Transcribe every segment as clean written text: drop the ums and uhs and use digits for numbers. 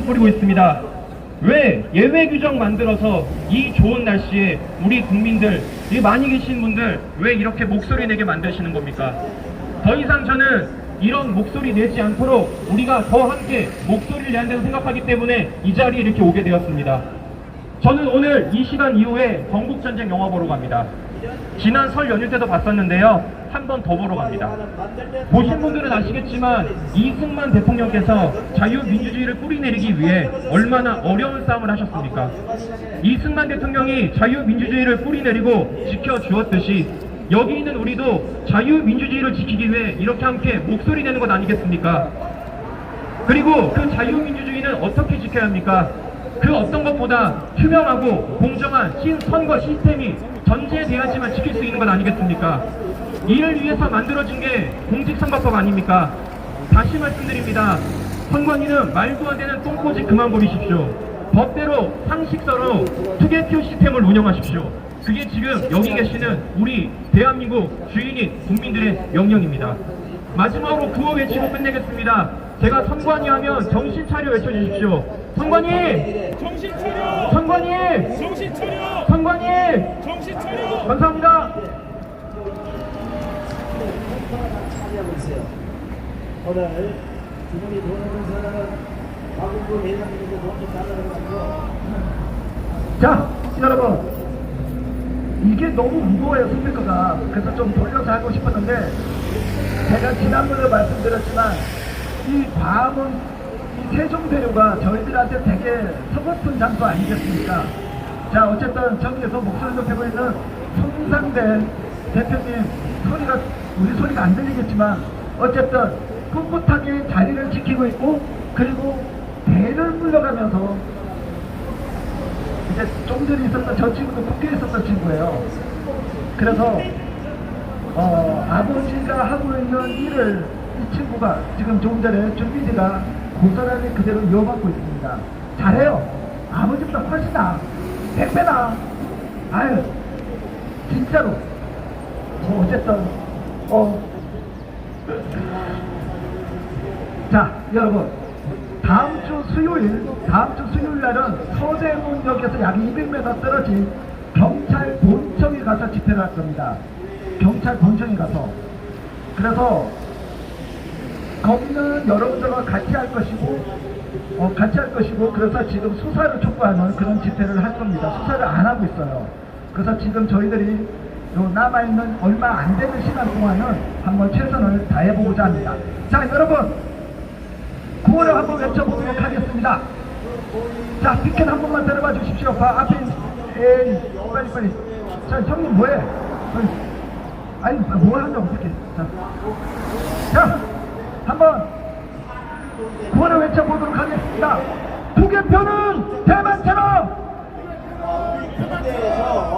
뿌리고 있습니다. 왜 예외 규정 만들어서 이 좋은 날씨에 우리 국민들, 이 많이 계신 분들 왜 이렇게 목소리 내게 만드시는 겁니까? 더 이상 저는 이런 목소리 내지 않도록 우리가 더 함께 목소리를 내야 한다고 생각하기 때문에 이 자리에 이렇게 오게 되었습니다. 저는 오늘 이 시간 이후에 건국전쟁 영화 보러 갑니다. 지난 설 연휴 때도 봤었는데요. 한 번 더 보러 갑니다. 보신 분들은 아시겠지만 이승만 대통령께서 자유민주주의를 뿌리내리기 위해 얼마나 어려운 싸움을 하셨습니까? 이승만 대통령이 자유민주주의를 뿌리내리고 지켜주었듯이 여기 있는 우리도 자유민주주의를 지키기 위해 이렇게 함께 목소리 내는 것 아니겠습니까? 그리고 그 자유민주주의는 어떻게 지켜야 합니까? 그 어떤 것보다 투명하고 공정한 신선거 시스템이 전제돼야지만 지킬 수 있는 것 아니겠습니까? 이를 위해서 만들어진 게 공직선거법 아닙니까? 다시 말씀드립니다. 선관위는 말도 안 되는 똥꼬집 그만 부리십시오. 법대로 상식서로 투개표 시스템을 운영하십시오. 그게 지금 여기 계시는 우리 대한민국 주인인 국민들의 명령입니다. 마지막으로 구호 외치고 끝내겠습니다. 제가 선관위 하면 정신 차려 외쳐주십시오. 선관위! 정신 차려! 선관위! 정신 차려! 선관위! 정신 차려! 감사합니다. 오늘 주민이 돈을 사람은 과국부 회장님도 돈좀 달라고 자, 여러분, 이게 너무 무거워요, 스피커가. 그래서 좀 돌려서 하고 싶었는데, 제가 지난번에 말씀드렸지만 이 광화문, 이 세종대로가 저희들한테 되게 서글픈 장소 아니겠습니까? 자, 어쨌든 저기에서 목소리 높이고 있는 손상대 대표님 소리가, 우리 소리가 안 들리겠지만 어쨌든 꿋꿋하게 자리를 지키고 있고, 그리고 배를 물러가면서 이제 좀 전에 있었던 저 친구도 국회에 있었던 친구예요. 그래서 아버지가 하고 있는 일을 이 친구가 지금 조금 전에 준비지가 고스란히 그대로 이어받고 있습니다. 잘해요. 아버지보다 훨씬 나아. 100배나. 아유, 진짜로. 뭐 어쨌든 자, 여러분, 다음 주 수요일 날은 서대문역에서 약 200m 떨어진 경찰 본청에 가서 집회를 할 겁니다. 경찰 본청에 가서. 그래서 거기는 여러분들과 같이 할 것이고, 그래서 지금 수사를 촉구하는 그런 집회를 할 겁니다. 수사를 안 하고 있어요. 그래서 지금 저희들이 요 남아있는 얼마 안 되는 시간 동안은 한번 최선을 다해보고자 합니다. 자, 여러분, 구호를 한번 외쳐보도록 하겠습니다. 자, 피켓 한 번만 들어봐 주십시오. 앞에, 에이, 빨리. 자, 형님 뭐해? 아니, 뭐 하냐고, 피켓. 자, 한번 구호를 외쳐보도록 하겠습니다. 투개표는 대만처럼!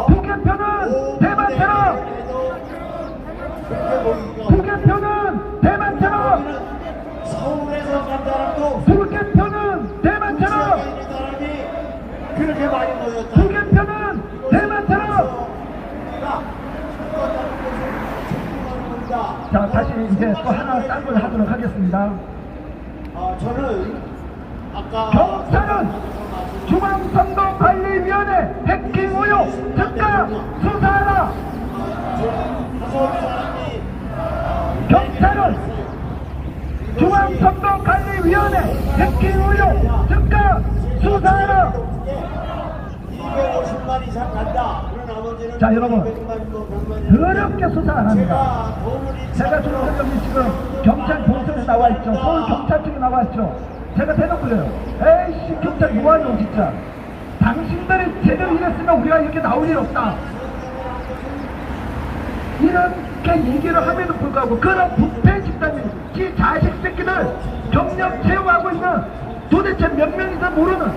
투개표는 대만처럼! 투개표는 대만처럼! 서울에서 간 사람도 투개표는 대만처럼! 그렇게 많이 모였다. 투개표는 대만처럼! 자, 다시 이제 또 하나 딴 걸 하도록 하겠습니다. 저는 아까 경찰은 중앙선거관리위원회 해킹 의혹 즉각 수사하라! 경찰은 중앙선거관리위원회 해킹 의혹 즉각 수사하라! 250만 이상 간다. 그런 아버지는 자, 여러분, 200만 뭐 100만 더럽게 수사 안 합니다. 제가 지금 경찰 본청에 나와 있죠. 서울 경찰청에 나와 있죠. 제가 대놓고 그래요. 에이씨, 경찰 뭐하냐 진짜. 당신들이 제대로 일했으면 우리가 이렇게 나올 일 없다. 이렇게 얘기를 함에도 불구하고 그런 부패 집단이 이 자식 새끼들 경력 채용하고 있는 도대체 몇 명이서 모르는.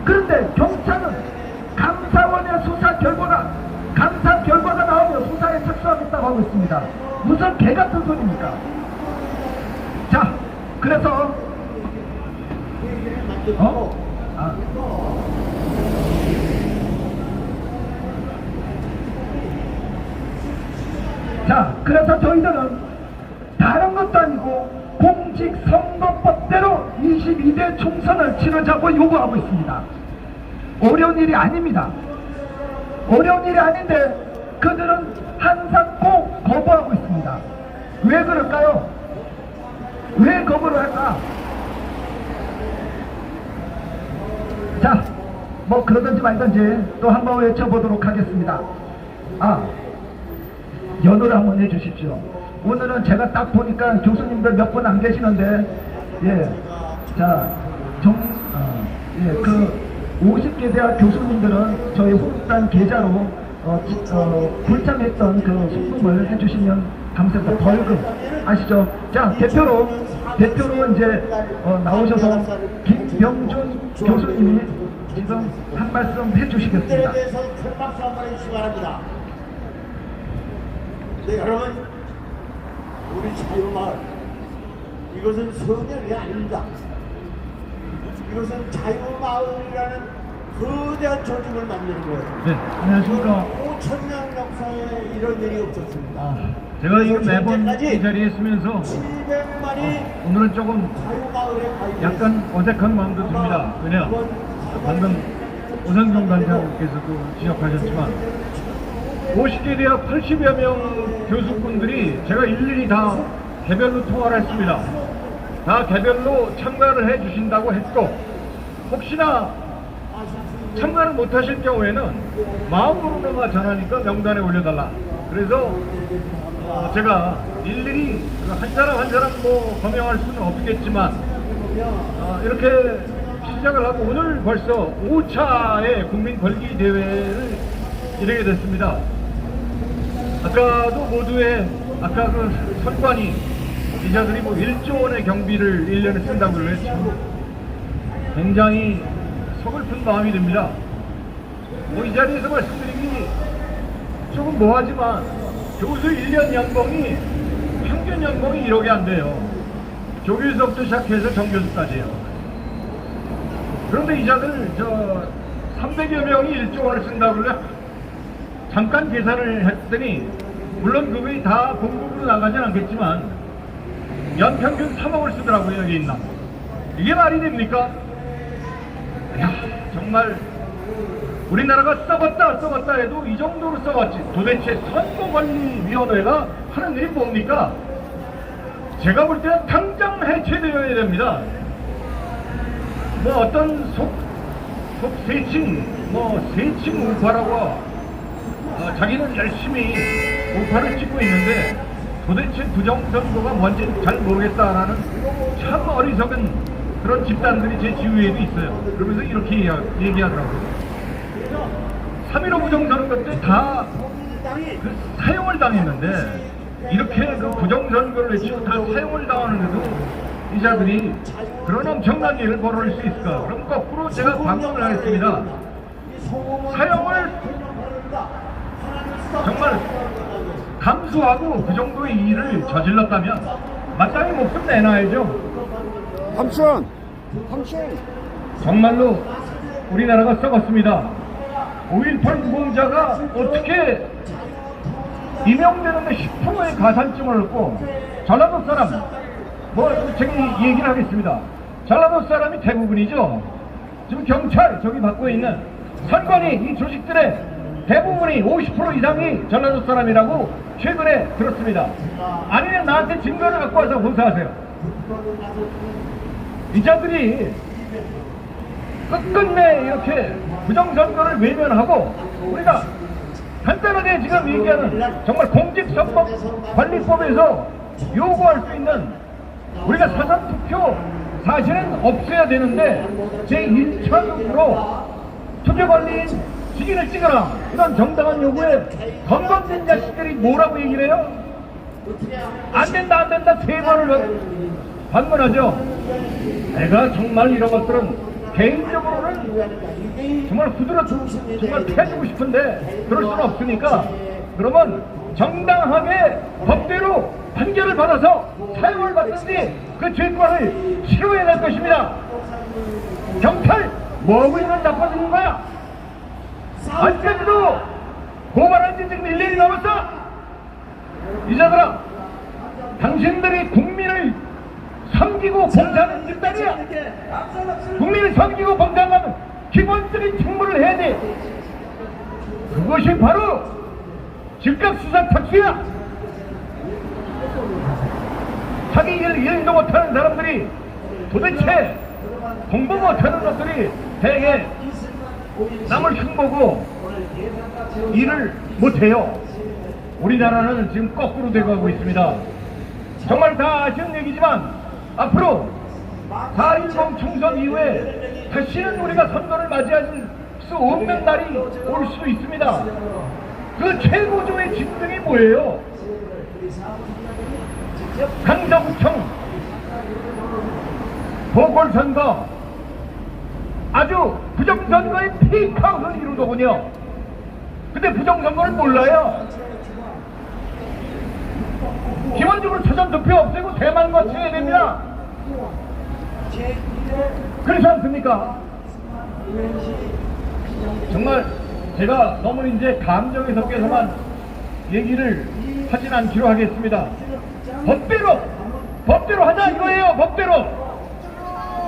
그런데 경찰은 감사원의 수사 결과가 나오면 수사에 착수하겠다고 하고 있습니다. 무슨 개 같은 소리입니까? 자, 그래서 자, 그래서 저희들은 다른 것도 아니고 공직선거법대로 이 제32대 총선을 치르자고 요구하고 있습니다. 어려운 일이 아닙니다. 어려운 일이 아닌데 그들은 항상 꼭 거부하고 있습니다. 왜 그럴까요? 왜 거부를 할까? 자, 뭐 그러든지 말든지 또 한번 외쳐보도록 하겠습니다. 연호를 한번 해주십시오. 오늘은 제가 딱 보니까 교수님들 몇 분 안 계시는데, 예, 자, 그 50개 대학 교수님들은 저희 호국단 계좌로 불참했던 그 소금을 해주시면 감사합니다. 벌금 아시죠? 자, 대표로 이제 나오셔서 김병준 교수님이 지금 한 말씀 해주시겠습니다. 대해서 큰 박수 한번 해주시기 바랍니다. 네, 여러분, 우리 자유마을, 이것은 성역이 아닙니다. 이것은 자유마을이라는 거대한 조직을 만드는 거예요. 네, 안녕하십니까. 5,000년 역사에 이런 일이 없었습니다. 제가 이거 매번 이 자리에 있으면서 700만이 오늘은 조금 자유마을에 가입 약간 어색한 마음도 듭니다. 왜냐, 방금 오상경 단장께서도 지적하셨지만 50개 대학 80여 명 교수분들이 제가 일일이 다 개별로 통화를 했습니다. 다 개별로 참가를 해 주신다고 했고, 혹시나 참가를 못 하실 경우에는 마음으로나마 전하니까 명단에 올려달라. 그래서 제가 일일이 한 사람 한 사람 뭐 검명할 수는 없겠지만 이렇게 시작을 하고 오늘 벌써 5차의 국민 걸기 대회를 이르게 됐습니다. 아까도 모두의 아까 그 선관위 기자들이 뭐 1조 원의 경비를 1년에 쓴다고 그랬죠. 굉장히 서글픈 마음이 듭니다. 뭐 이 자리에서 말씀드리기 조금 뭐하지만 교수 1년 연봉이 평균 연봉이 1억이 안 돼요. 조교수부터 시작해서 정교수까지요. 그런데 이자들 300여 명이 1조 원을 쓴다고 그래. 잠깐 계산을 했더니 물론 그분이 다 공급으로 나가진 않겠지만 연평균 3억을 쓰더라고요. 여기 있나. 이게 말이 됩니까? 이야, 정말 우리나라가 썩었다 해도 이 정도로 썩었지. 도대체 선거관리위원회가 하는 일이 뭡니까? 제가 볼 때는 당장 해체되어야 됩니다. 뭐 어떤 세칭 우파라고 자기는 열심히 우파를 찍고 있는데 도대체 부정선거가 뭔지 잘 모르겠다라는 참 어리석은 그런 집단들이 제 주위에도 있어요. 그러면서 이렇게 얘기하더라고요. 3.15 부정선거 때 다 그 사형을 당했는데 이렇게 그 부정선거를 외치고 다 사형을 당하는데도 이 자들이 그런 엄청난 일을 벌어낼 수 있을까? 그럼 거꾸로 제가 반문을 하겠습니다. 사형을 정말 감수하고 그 정도의 일을 저질렀다면 마땅히 목숨 내놔야죠. 삼촌! 정말로 우리나라가 썩었습니다. 5.18 유공자가 어떻게 임명되는데 10%의 가산점을 얻고 전라도 사람, 제가 얘기를 하겠습니다. 전라도 사람이 대부분이죠. 지금 경찰 저기 받고 있는 선관위 이 조직들의 대부분이 50% 이상이 전라도 사람이라고 최근에 들었습니다. 아니면 나한테 증거를 갖고 와서 조사하세요. 이 자들이 끝끝내 이렇게 부정선거를 외면하고 우리가 간단하게 지금 얘기하는 정말 공직선거관리법에서 요구할 수 있는 우리가 사전투표 사실은 없어야 되는데 제1차적으로 투표관리인 직인을 찍어라 이런 정당한 요구에 건건된 자식들이 뭐라고 얘기를 해요? 안 된다 3번을 반문하죠. 내가 정말 이런 것들은 개인적으로는 정말 정말 패주고 싶은데 그럴 수는 없으니까 그러면 정당하게 법대로 판결을 받아서 사형을 받든지 그 죄권을 실효해낼 것입니다. 경찰 뭐하고 있는 나빠지는 거야? 아직까지도 고발한 지 지금 1년이 넘었어. 이자들아, 당신들이 국민을 섬기고 봉사하는 집단이야. 국민을 섬기고 봉사하는 기본적인 직무를 해야 돼. 그것이 바로 즉각 수사 특수야. 자기 일도 못하는 사람들이 도대체 공부 못하는 것들이 대개 남을 흉보고 일을 못해요. 우리나라는 지금 거꾸로 돼가고 있습니다. 정말 다 아시는 얘기지만 앞으로 4.10 총선 이후에 다시는 우리가 선거를 맞이할 수 없는 날이 올 수도 있습니다. 그 최고조의 진등이 뭐예요? 강서구청 보궐선거, 아주 부정선거의 피크아웃을 이루더군요. 근데 부정선거를 몰라요. 기본적으로 초전투표 없애고 대만 거쳐야 됩니다. 그렇지 않습니까? 정말 제가 너무 이제 감정에 섞여서만 얘기를 하진 않기로 하겠습니다. 법대로 하자 이거예요. 법대로.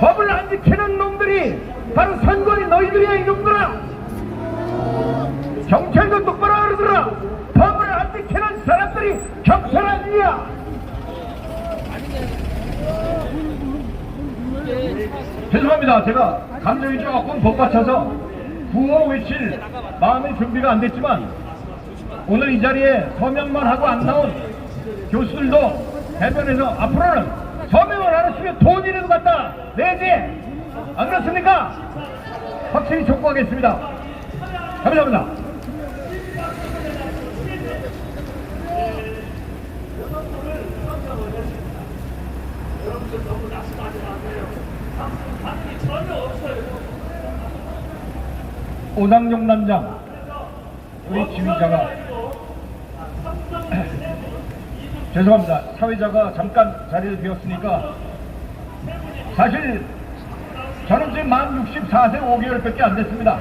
법을 안 지키는 놈들이 바로 선거인 너희들이야. 이놈들아, 경찰도 똑바로 알아들어라. 법을 안 지키는 사람들이 경찰 아니야. 죄송합니다. 제가 감정이 조금 복받쳐서 구호 외칠 마음의 준비가 안 됐지만 오늘 이 자리에 서명만 하고 안 나온 교수들도 대변해서 앞으로는 서명을 안 했으면 돈이라도 갖다 내지, 안 그렇습니까? 확실히 촉구하겠습니다. 감사합니다. 오상용 남장, 우리 지휘자가 죄송합니다. 사회자가 잠깐 자리를 비웠으니까 사실 저는 지금 만 64세 5개월밖에 안 됐습니다.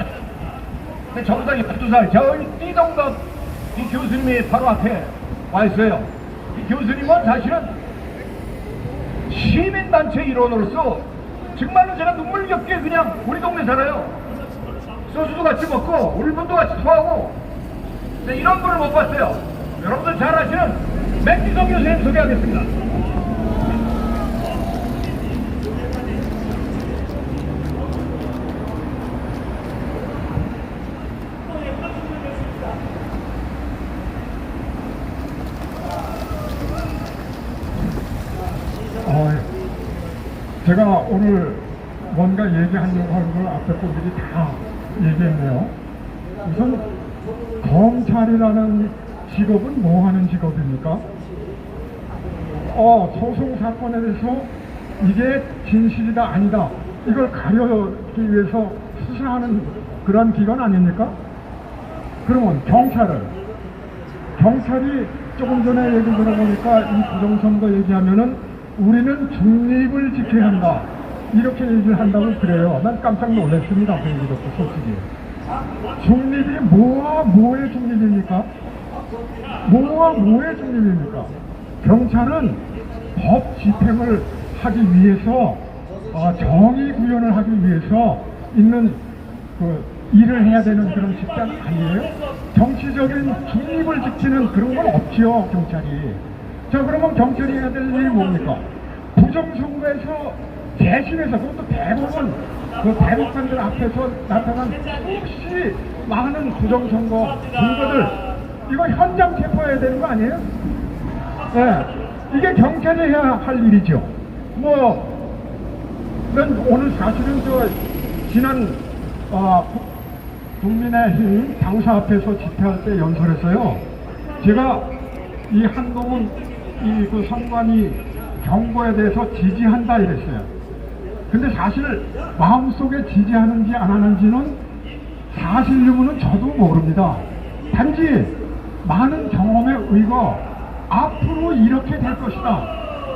근데 정당이 12살, 저희 띠동갑 이 교수님이 바로 앞에 와 있어요. 이 교수님은 사실은 시민단체 일원으로서 정말로 제가 눈물겹게 그냥 우리 동네 살아요. 소주도 같이 먹고 울분도 같이 토하고, 근데 이런 분을 못 봤어요. 여러분들 잘 아시는 맥기성 교수님 소개하겠습니다. 제가 오늘 뭔가 얘기하려고 하는 걸 앞에 분들이 다 얘기했네요. 우선 검찰이라는 직업은 뭐 하는 직업입니까? 소송 사건에 대해서 이게 진실이다 아니다 이걸 가려기 위해서 수사하는 그런 기관 아닙니까? 그러면 경찰이 조금 전에 얘기 들어보니까 이 부정선거 얘기하면은 우리는 중립을 지켜야 한다 이렇게 얘기를 한다고 그래요. 난 깜짝 놀랐습니다. 그 얘기 듣고 솔직히. 중립이 뭐와 뭐의 중립입니까? 뭐와 뭐의 중립입니까? 경찰은 법 집행을 하기 위해서 정의 구현을 하기 위해서 있는 그 일을 해야 되는 그런 집단 아니에요? 정치적인 중립을 지키는 그런 건 없지요, 경찰이. 자, 그러면 경찰이 해야 될 일이 뭡니까? 부정선거에서 재심해서, 그것도 대부분 그 대법관들 앞에서 나타난 수없이 많은 부정선거 증거들, 이거 현장 체포해야 되는 거 아니에요? 네, 이게 경찰이 해야 할 일이죠. 난 오늘 사실은 지난 국민의힘 당사 앞에서 집회할 때 연설했어요. 제가 이 한동훈 그 선관위 경고에 대해서 지지한다 이랬어요. 근데 사실 마음속에 지지하는지 안 하는지는 사실 유무는 저도 모릅니다. 단지 많은 경험에 의거 앞으로 이렇게 될 것이다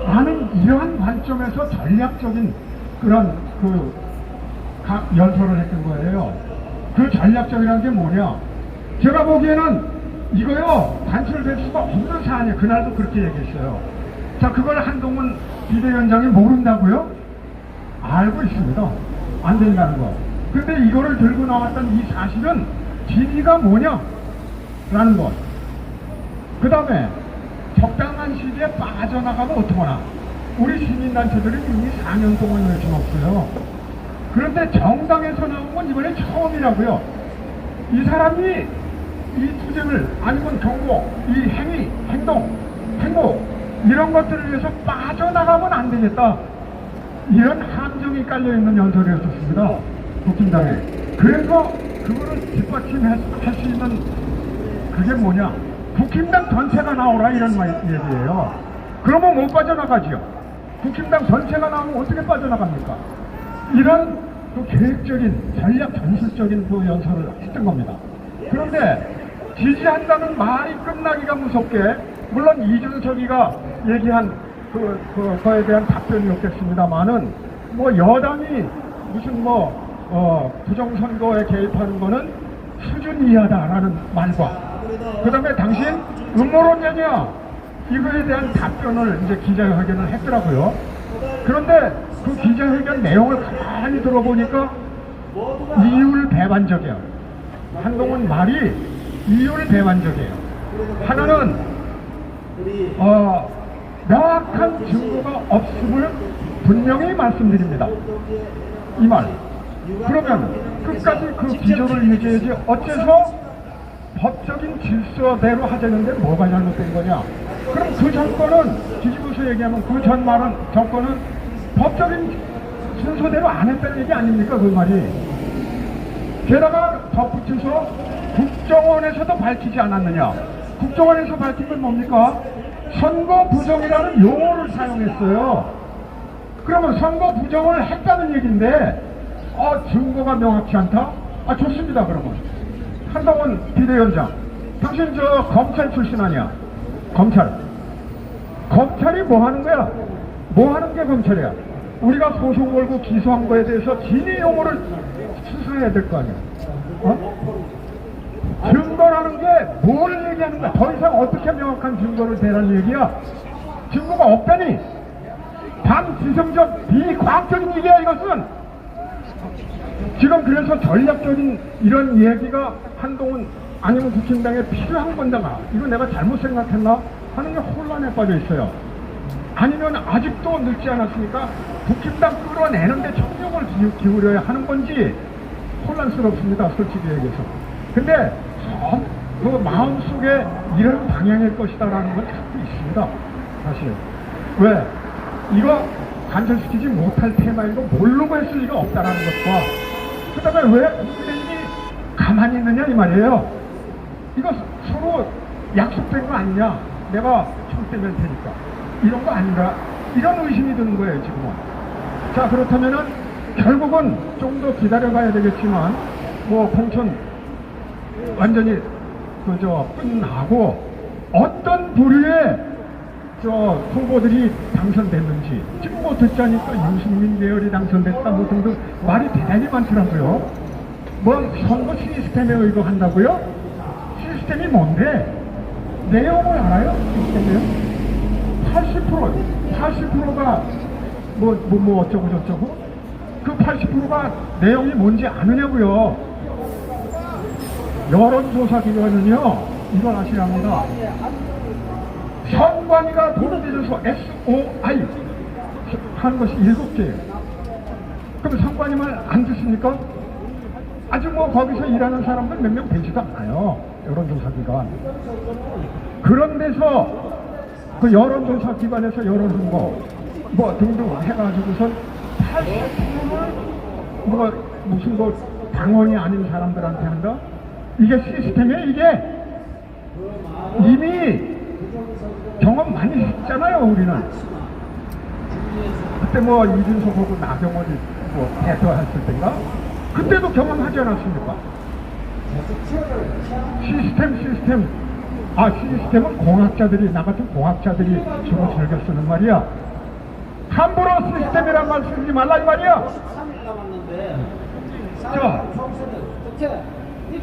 라는 이러한 관점에서 전략적인 그런 연설을 했던 거예요. 그 전략적이라는 게 뭐냐, 제가 보기에는 이거요 단출될 수가 없는 사안이에요. 그날도 그렇게 얘기했어요. 자, 그걸 한동훈 비대위원장이 모른다고요? 알고 있습니다. 안 된다는 거. 근데 이거를 들고 나왔던 이 사실은 진위가 뭐냐? 라는 것. 그 다음에 적당한 시기에 빠져나가면 어떡하나. 우리 시민단체들이 이미 4년 동안 외쳐놨어요. 그런데 정당에서 나온 건 이번에 처음이라고요. 이 사람이 이 투쟁을 아니면 경고, 이 행위, 행복 이런 것들을 위해서 빠져나가면 안 되겠다. 이런 함정이 깔려있는 연설이었습니다. 국힘당에. 그래서 그거를 뒷받침할 수 있는 그게 뭐냐. 국힘당 전체가 나오라 이런 얘기예요. 그러면 못 빠져나가지요. 국힘당 전체가 나오면 어떻게 빠져나갑니까? 이런 그 계획적인 전략 전술적인 그 연설을 했던 겁니다. 그런데 지지한다는 말이 끝나기가 무섭게, 물론 이준석이가 얘기한 그거에 대한 답변이었겠습니다만은, 뭐 여당이 무슨 부정선거에 개입하는 거는 수준 이하다라는 말과, 그 다음에 당신 음모론자냐, 이거에 대한 답변을 이제 기자회견을 했더라고요. 그런데 그 기자회견 내용을 가만히 들어보니까 이율배반적이에요. 한동훈 말이 이율배반적이에요. 하나는 명확한 증거가 없음을 분명히 말씀드립니다. 이 말. 그러면 끝까지 그 기조를 유지해야지 어째서 법적인 질서대로 하자는데 뭐가 잘못된 거냐. 그럼 그 정권은, 뒤집어서 얘기하면 그 정권은 법적인 순서대로 안 했다는 얘기 아닙니까, 그 말이. 게다가 덧붙여서 국정원에서도 밝히지 않았느냐. 국정원에서 밝힌 건 뭡니까? 선거 부정이라는 용어를 사용했어요. 그러면 선거 부정을 했다는 얘기인데 증거가 명확치 않다? 좋습니다. 그러면 한동훈 비대위원장, 당신 검찰 출신 아니야? 검찰이 뭐 하는 거야? 뭐 하는 게 검찰이야? 우리가 소송 걸고 기소한 거에 대해서 진위 용어를 수사해야 될 거 아니야? 증거라는 게 뭘 얘기하는 거야? 더 이상 어떻게 명확한 증거를 대라는 얘기야? 증거가 없다니! 반지성적 비과학적인 얘기야, 이것은! 지금 그래서 전략적인 이런 얘기가 한동훈 아니면 국힘당에 필요한 건가? 이거 내가 잘못 생각했나? 하는 게 혼란에 빠져 있어요. 아니면 아직도 늦지 않았으니까 국힘당 끌어내는데 청력을 기울여야 하는 건지 혼란스럽습니다, 솔직히 얘기해서. 근데 그 마음속에 이런 방향일 것이다라는 건 갖고 있습니다, 사실. 왜? 이거 간절시키지 못할 테마인 거 모르고 했을 리가 없다라는 것과, 그 다음에 왜 국민의힘이 가만히 있느냐 이 말이에요. 이거 서로 약속된 거 아니냐. 내가 총 떼면 테니까. 이런 거 아닌가. 이런 의심이 드는 거예요, 지금은. 자, 그렇다면은 결국은 좀 더 기다려봐야 되겠지만, 공천 완전히 끝나고 어떤 부류의 후보들이 당선됐는지, 지금 듣자니까 유승민 계열이 당선됐다 등등 말이 대단히 많더라고요. 선거 시스템에 의거한다고요? 시스템이 뭔데? 내용을 알아요? 시스템이요? 80%가 어쩌고 저쩌고? 그 80%가 내용이 뭔지 아느냐고요? 여론조사 기관은요, 이걸 아셔야 합니다. 선관위가 도로대줘서 SOI 하는 것이 7개예요. 그럼 선관위 말 안 듣습니까? 아직 거기서 일하는 사람들 몇 명 되지도 않아요. 여론조사 기관. 그런 데서 그 여론조사 기관에서 여론선거 등등 해가지고선 80%를 무슨 당원이 아닌 사람들한테 한다? 이게 시스템이에요, 이게. 이미 경험 많이 했잖아요, 우리는. 그때 이준석하고 나경원이 대표했을 때인가? 그때도 경험하지 않았습니까? 시스템은 공학자들이, 나 같은 공학자들이 주로 즐겨 쓰는 말이야. 함부로 시스템이란 말 쓰지 말라 이 말이야. 자,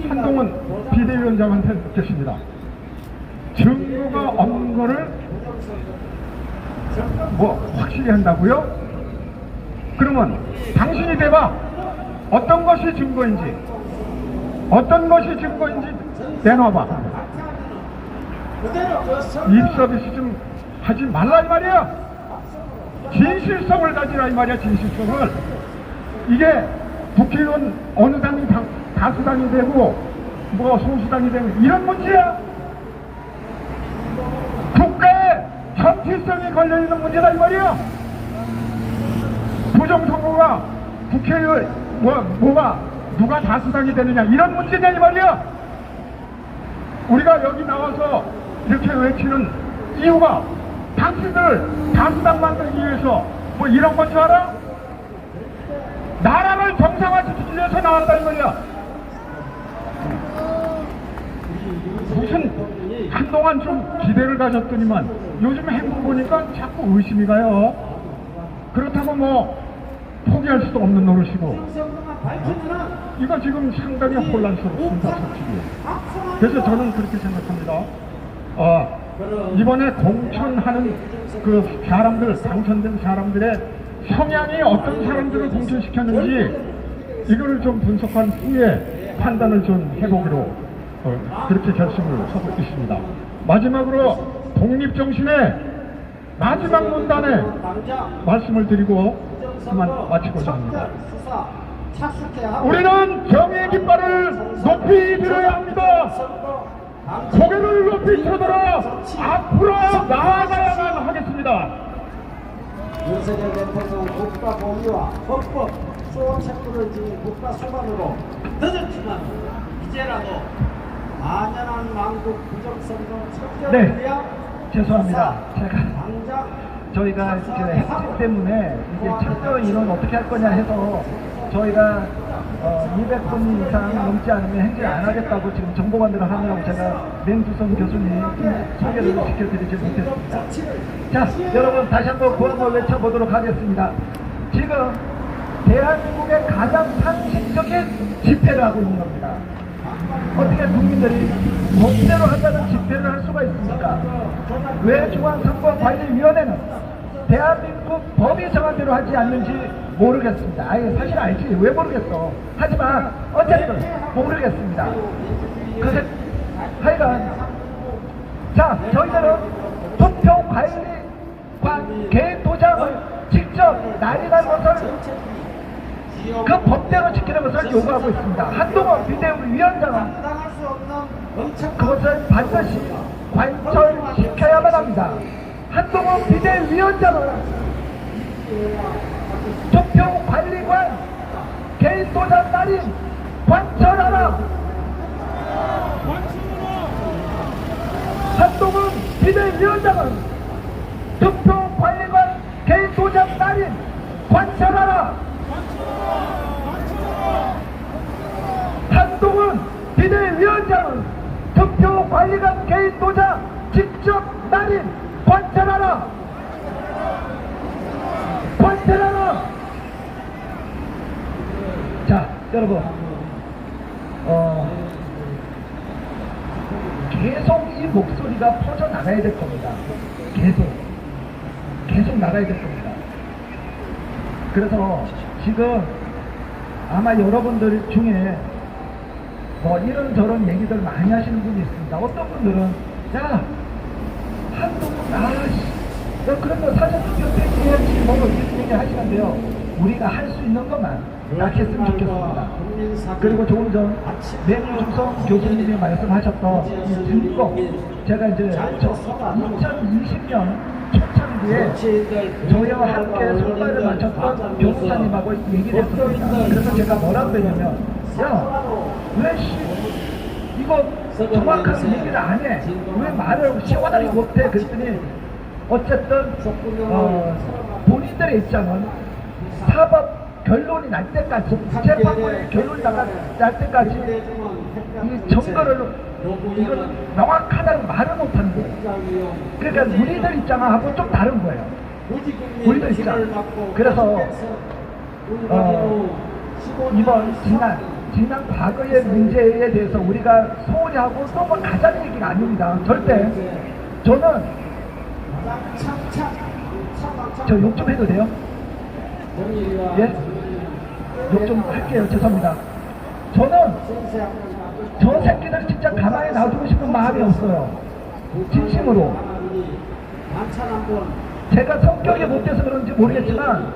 한동훈 비대위원장한테 묻겠습니다. 증거가 없는 거를 뭐 확실히 한다고요? 그러면 당신이 대봐. 어떤 것이 증거인지, 어떤 것이 증거인지 내놔봐. 입 서비스 좀 하지 말라 이 말이야. 진실성을 가지라 이 말이야. 진실성을. 이게 국회의원 어느 당이 다수당이 되고 뭐 소수당이 되고 이런 문제야. 국가의 정체성이 걸려있는 문제다 이 말이야. 부정선거가 국회의원 뭐가 누가 다수당이 되느냐 이런 문제냐 이 말이야. 우리가 여기 나와서 이렇게 외치는 이유가 당신들 다수당 만들기 위해서 뭐 이런 건 줄 알아? 나라를 정상화시키기 위해서 나왔다 이 말이야. 무슨 한동안 좀 기대를 가졌더니만 요즘 행보 보니까 자꾸 의심이 가요. 그렇다고 뭐 포기할 수도 없는 노릇이고 이거 지금 상당히 혼란스럽습니다 솔직히. 그래서 저는 그렇게 생각합니다. 이번에 공천하는 그 사람들, 당선된 사람들의 성향이 어떤 사람들을 공천시켰는지 이거를 좀 분석한 후에 판단을 좀 해보기로 그렇게 결심을 하고 있습니다. 마지막으로 독립정신의 마지막 문단에 말씀을 드리고 그만 마치고자 합니다. 우리는 정의의 깃발을 높이 들어야 합니다. 고개를 높이 쳐들어 앞으로 나아가야만 하겠습니다. 윤석열 대통령 국가 보위와 헌법 수호 책구를 지닌 국가 수반으로 늦었지만 이제라도 만연한 망국 부정선거 네. 척결을 위한 죄송합니다. 제가 당장 저희가 이제 핵심 때문에 이게 참여 인원 어떻게 할 거냐 해서 저희가 200분 이상 넘지 않으면 행진 안 하겠다고 지금 정보관들을 하느라고 제가 맹두성 교수님 소개를 시켜드리지 못했습니다. 자, 여러분 다시 한번 구호를 외쳐보도록 하겠습니다. 지금 대한민국의 가장 상식적인 집회를 하고 있는 겁니다. 어떻게 국민들이 법대로 한다는 집회를 할 수가 있습니까? 왜 중앙선거관리위원회는 대한민국 법이 정한 대로 하지 않는지 모르겠습니다. 아예 사실 알지 왜 모르겠어. 하지만 어쨌든 모르겠습니다. 그래서 하여간 자, 저희들은 투표관리관 개인 도장을 직접 날인한 것을 그 법대로 지키는 것을 요구하고 있습니다. 한동훈 비대위원장은 그것을 반드시 관철시켜야만 합니다. 한동훈 비대위원장은 투표관리관 개인 도장 날인 관철하라. 한동훈 비대위원장은 투표관리관 개인 도장 날인 관철하라. 한동훈 비대위원장은 투표관리관 개인 도장 직접 날인 관철하라. 관철하라. 자, 여러분 계속 이 목소리가 퍼져나가야 될 겁니다. 계속 나가야 될 겁니다. 그래서 지금 아마 여러분들 중에 뭐 이런저런 얘기들 많이 하시는 분이 있습니다. 어떤 분들은 야 한동훈 너 그런 거 사전 투표 폐지해야지 뭐 이런 얘기 하시는데요. 우리가 할 수 있는 것만 딱 했으면 좋겠습니다. 그리고 조금 전 맹주성 교수님이 말씀하셨던 이 증거, 제가 이제 2020년 초창기에 저희와 함께 손발을 맞췄던 변호사님하고 얘기를 했습니다. 그래서 제가 뭐라고 했냐면 야 왜 이거 정확한 얘기를 안 해? 왜 말을 시원하게 못해? 그랬더니 어쨌든 본인들의 입장은 사법 결론이 날 때까지, 재판부의 결론이 날 때까지 이 증거를 이거는 명확하다고 말을 못하는 거예요. 그러니까 우리들 입장하고 좀 다른 거예요. 우리들 입장. 그래서 이번 지난 과거의 문제에 대해서 우리가 소홀히 하고 또 뭐 가자는 얘기가 아닙니다. 절대. 저는 저 욕 좀 해도 돼요? 예? 욕 좀 할게요. 죄송합니다. 저는 저 새끼들 진짜 가만히 놔두고 싶은 마음이 없어요. 진심으로. 제가 성격이 못돼서 그런지 모르겠지만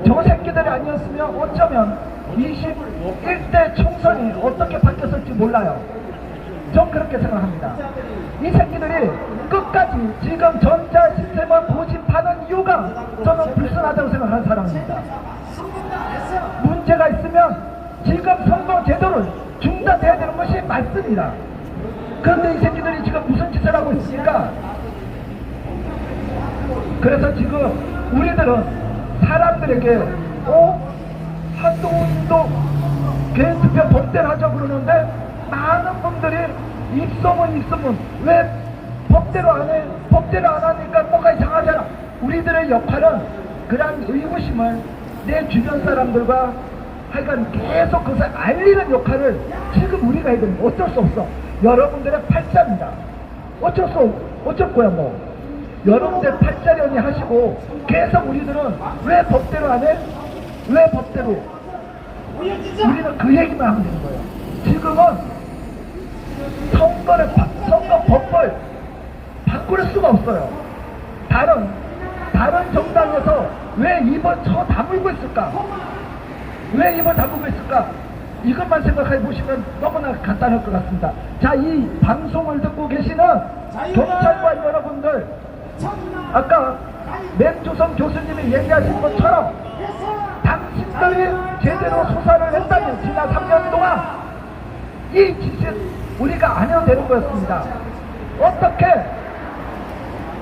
저 새끼들이 아니었으면 어쩌면 21대 총선이 어떻게 바뀌었을지 몰라요. 전 그렇게 생각합니다. 이 새끼들이 끝까지 지금 전자 시스템을 고집하는 이유가 저는 불순하다고 생각하는 사람입니다. 문제가 있으면 지금 선거 제도를 중단해야 되는 것이 맞습니다. 그런데 이 새끼들이 지금 무슨 짓을 하고 있습니까? 그래서 지금 우리들은 사람들에게 한동훈도 개인투표 법대로 하자고 그러는데 많은 분들이 입소문 왜 법대로 안 해? 법대로 안 하니까 뭐가 이상하잖아. 우리들의 역할은 그런 의구심을 내 주변 사람들과 하여간 계속 그것을 알리는 역할을 지금 우리가 해야 됩니다. 어쩔 수 없어. 여러분들의 팔자입니다. 어쩔 거야 뭐. 여러분들 팔자련이 하시고 계속 우리들은 왜 법대로 안 해? 왜 법대로? 우리는 그 얘기만 하면 되는 거예요. 지금은 선거 법을 바꿀 수가 없어요. 다른 정당에서 왜 입을 저 다물고 있을까? 왜 입을 다물고 있을까? 이것만 생각해 보시면 너무나 간단할 것 같습니다. 자, 이 방송을 듣고 계시는 경찰관 여러분들, 아까 맹주성 교수님이 얘기하신 것처럼 당신들이 제대로 수사를 했다면 지난 3년 동안 이 짓을 우리가 안 해도 되는 거였습니다. 어떻게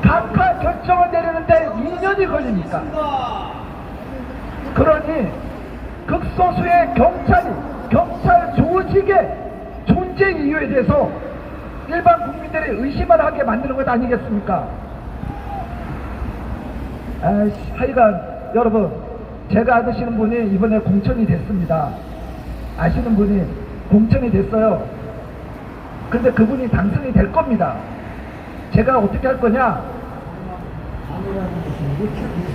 각하 결정을 내리는데 2년이 걸립니까? 그러니 극소수의 경찰 조직의 존재 이유에 대해서 일반 국민들이 의심을 하게 만드는 것 아니겠습니까? 하여간 여러분, 제가 아시는 분이 이번에 공천이 됐습니다. 아시는 분이 공천이 됐어요. 근데 그분이 당선이 될 겁니다. 제가 어떻게 할 거냐?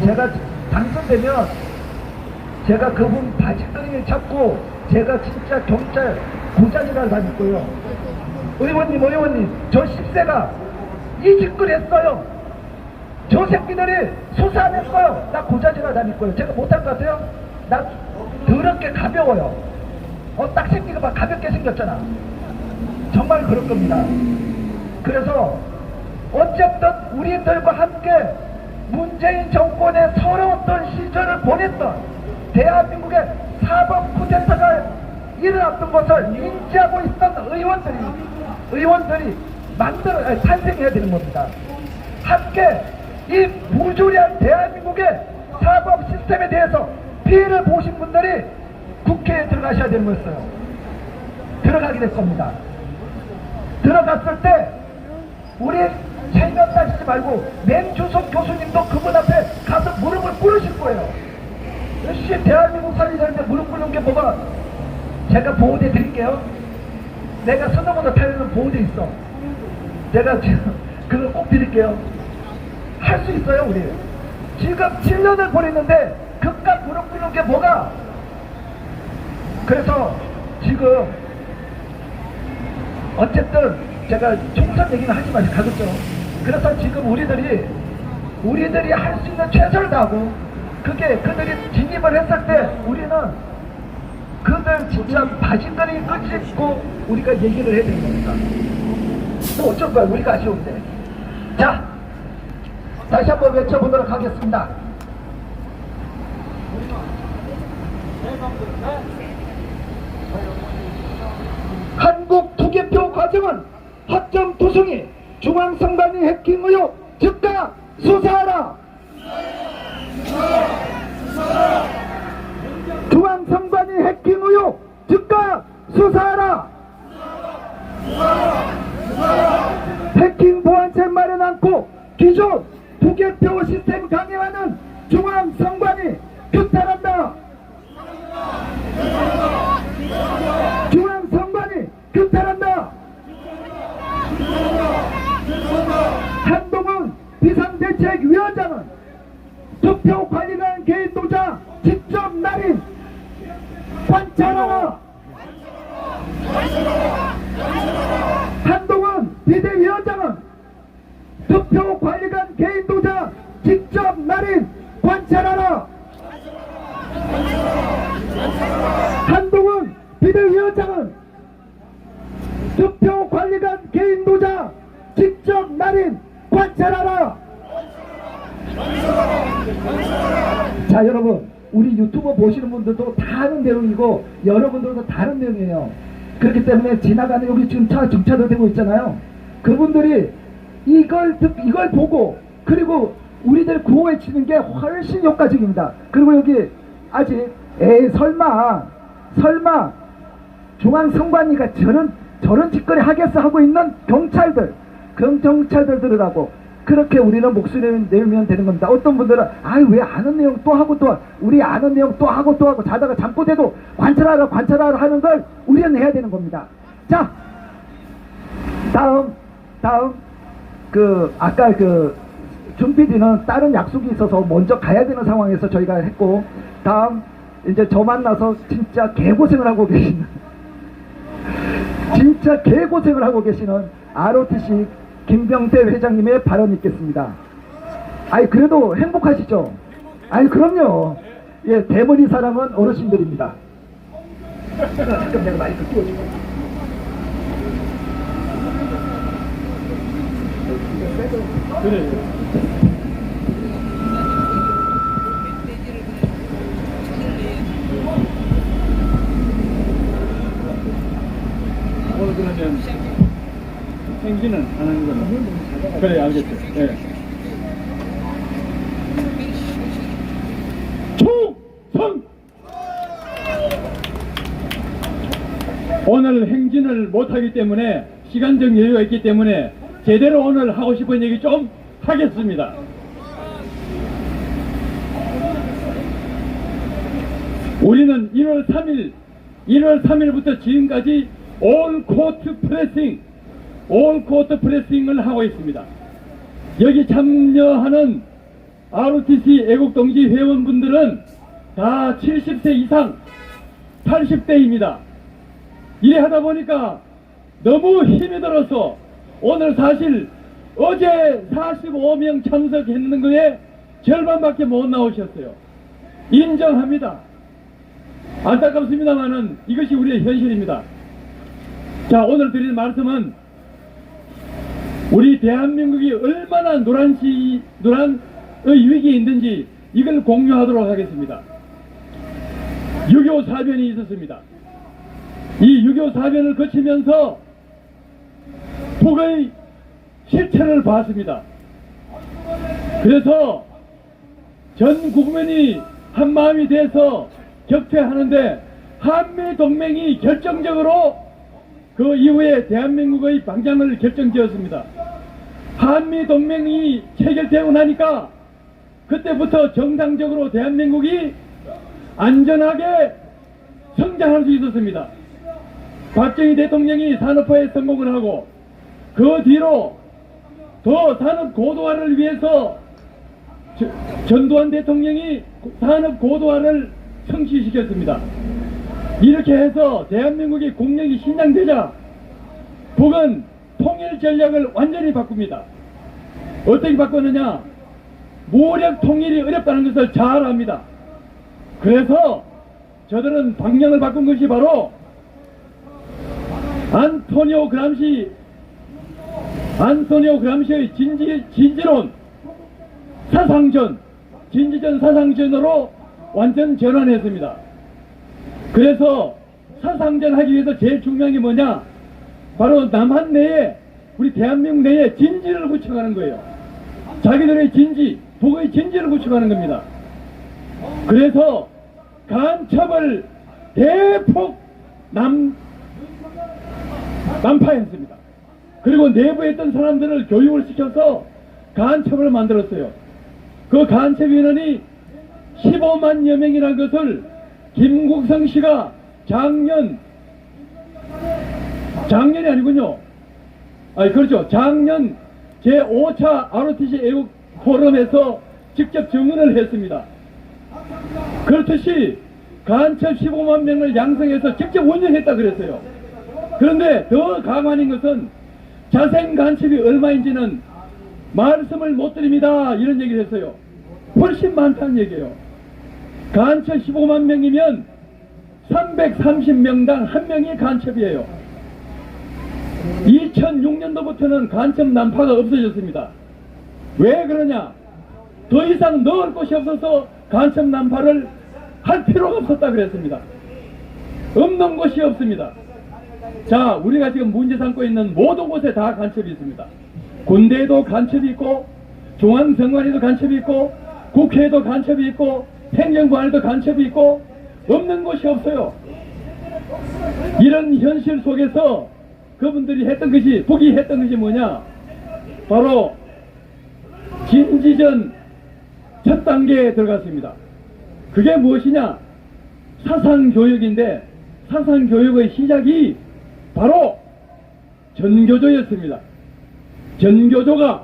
제가 당선되면 제가 그분 바지끈이 잡고 제가 진짜 경찰 고장이라 다닐 거예요. 의원님, 저 10세가 이 짓을 했어요. 저 새끼들이 수사 안 했어요. 나 고자지가 다닐 거예요. 제가 못할 것 같아요? 나 더럽게 가벼워요. 딱 생기가 막 가볍게 생겼잖아. 정말 그럴 겁니다. 그래서 어쨌든 우리들과 함께 문재인 정권의 서러웠던 시절을 보냈던 대한민국의 사법 쿠데타가 일어났던 것을 인지하고 있던 의원들이 탄생해야 되는 겁니다. 함께 이 부조리한 대한민국의 사법 시스템에 대해서 피해를 보신 분들이 국회에 들어가셔야 되는 거였어요. 들어가게 될 겁니다. 들어갔을 때 우리 체면 따지지 말고 맹주석 교수님도 그분 앞에 가서 무릎을 꿇으실 거예요. 역시 대한민국 살리자는데 무릎 꿇는 게 뭐가? 제가 보호대 드릴게요. 내가 스노보드 타려는 보호대 있어. 제가 그거 꼭 드릴게요. 할 수 있어요. 우리 지금 7년을 보냈는데 그깟 무릎 꿇는 게 뭐가? 그래서 지금 어쨌든 제가 총선 얘기는 하지 마시고 가겠죠. 그래서 지금 우리들이 할 수 있는 최선을 다하고, 그게 그들이 진입을 했을 때 우리는 그들 진짜 바지끈이 끄집고 우리가 얘기를 해야 되는 겁니다. 또 어쩔 거야. 우리가 아쉬운데. 자, 다시 한번 외쳐보도록 하겠습니다. 한국 투개표 과정은 허점 도성이 중앙선관위 해킹 의혹 즉각 수사하라. 중앙선관위 해킹 의혹 즉각 수사하라. 해킹 보안책 마련 않고 기존 투개표 시스템 강행하는 중앙선관위 규탄한다. 중앙선관위 규탄한다. 한동훈 비상대책위원장은 투표 비대위원장은 투표관리관 개인 도장 직접 날인 관찰하라. 한동훈 비대위원장은 투표관리관 개인 도장 직접 날인 관찰하라. 자, 여러분, 우리 유튜버 보시는 분들도 다 아는 내용이고 여러분들도 다른 내용이에요. 그렇기 때문에 지나가는 여기 지금 차 주차도 되고 있잖아요. 그분들이 이걸 보고 그리고 우리들 구호 외치는 게 훨씬 효과적입니다. 그리고 여기 아직 설마 중앙선관위가 저런 짓거리 하겠어 하고 있는 경찰들 들으라고 그렇게 우리는 목소리를 내면 되는 겁니다. 어떤 분들은 왜 아는 내용 또 하고 우리 아는 내용 또 하고 자다가 잠꼬대도 관찰하라 하는 걸 우리는 해야 되는 겁니다. 자, 다음 아까 준 PD는 다른 약속이 있어서 먼저 가야 되는 상황에서 저희가 했고, 다음 이제 저 만나서 진짜 개고생을 하고 계시는 ROTC 김병태 회장님의 발언이 있겠습니다. 그래도 행복하시죠? 그럼요. 예, 대머리 사람은 어르신들입니다. 잠깐 내가 마이크 띄워줄게. 오늘 그러면 행진은 안 하는 거는 그래 알겠죠. 예. 충성! 오늘 행진을 못하기 때문에 시간적 여유가 있기 때문에 제대로 오늘 하고 싶은 얘기 좀 하겠습니다. 우리는 1월 3일부터 지금까지 올 코트 프레싱을 하고 있습니다. 여기 참여하는 ROTC 애국동지 회원분들은 다 70세 이상 80대입니다. 이래 하다 보니까 너무 힘이 들어서 오늘 사실 어제 45명 참석했는 거에 절반밖에 못 나오셨어요. 인정합니다. 안타깝습니다만은 이것이 우리의 현실입니다. 자, 오늘 드리는 말씀은 우리 대한민국이 얼마나 노란의 위기에 있는지 이걸 공유하도록 하겠습니다. 6.25 사변이 있었습니다. 이 6.25 사변을 거치면서 북의 실체를 봤습니다. 그래서 전 국민이 한마음이 돼서 격퇴하는데 한미동맹이 결정적으로 그 이후에 대한민국의 방향을 결정지었습니다. 한미동맹이 체결되고 나니까 그때부터 정상적으로 대한민국이 안전하게 성장할 수 있었습니다. 박정희 대통령이 산업화에 성공을 하고 그 뒤로 더 산업 고도화를 위해서 전두환 대통령이 산업 고도화를 성취시켰습니다. 이렇게 해서 대한민국의 국력이 신장되자 북은 통일 전략을 완전히 바꿉니다. 어떻게 바꿨느냐? 무력 통일이 어렵다는 것을 잘 압니다. 그래서 저들은 방향을 바꾼 것이 바로 안토니오 그람시의 진지론 사상전, 진지전 사상전으로 완전 전환했습니다. 그래서 사상전 하기 위해서 제일 중요한 게 뭐냐? 바로 남한 내에, 우리 대한민국 내에 진지를 구축하는 거예요. 자기들의 진지, 북의 진지를 구축하는 겁니다. 그래서 간첩을 대폭 난파했습니다. 그리고 내부에 있던 사람들을 교육을 시켜서 간첩을 만들었어요. 그 간첩 인원이 15만여 명이라는 것을 김국성 씨가 작년이 아니군요. 그렇죠. 작년 제5차 ROTC 애국 포럼에서 직접 증언을 했습니다. 그렇듯이 간첩 15만 명을 양성해서 직접 운영했다 그랬어요. 그런데 더 가관인 것은 자생 간첩이 얼마인지는 말씀을 못 드립니다. 이런 얘기를 했어요. 훨씬 많다는 얘기예요. 간첩 15만 명이면 330명당 1명이 간첩이에요. 2006년도부터는 간첩 난파가 없어졌습니다. 왜 그러냐? 더 이상 넣을 곳이 없어서 간첩 난파를 할 필요가 없었다 그랬습니다. 없는 곳이 없습니다. 자, 우리가 지금 문제 삼고 있는 모든 곳에 다 간첩이 있습니다. 군대에도 간첩이 있고, 중앙선관위도 간첩이 있고, 국회에도 간첩이 있고, 행정부 안에도 간첩이 있고, 없는 곳이 없어요. 이런 현실 속에서 그분들이 했던 것이, 북이 했던 것이 뭐냐? 바로 진지전 첫 단계에 들어갔습니다. 그게 무엇이냐? 사상교육인데, 사상교육의 시작이 바로 전교조였습니다. 전교조가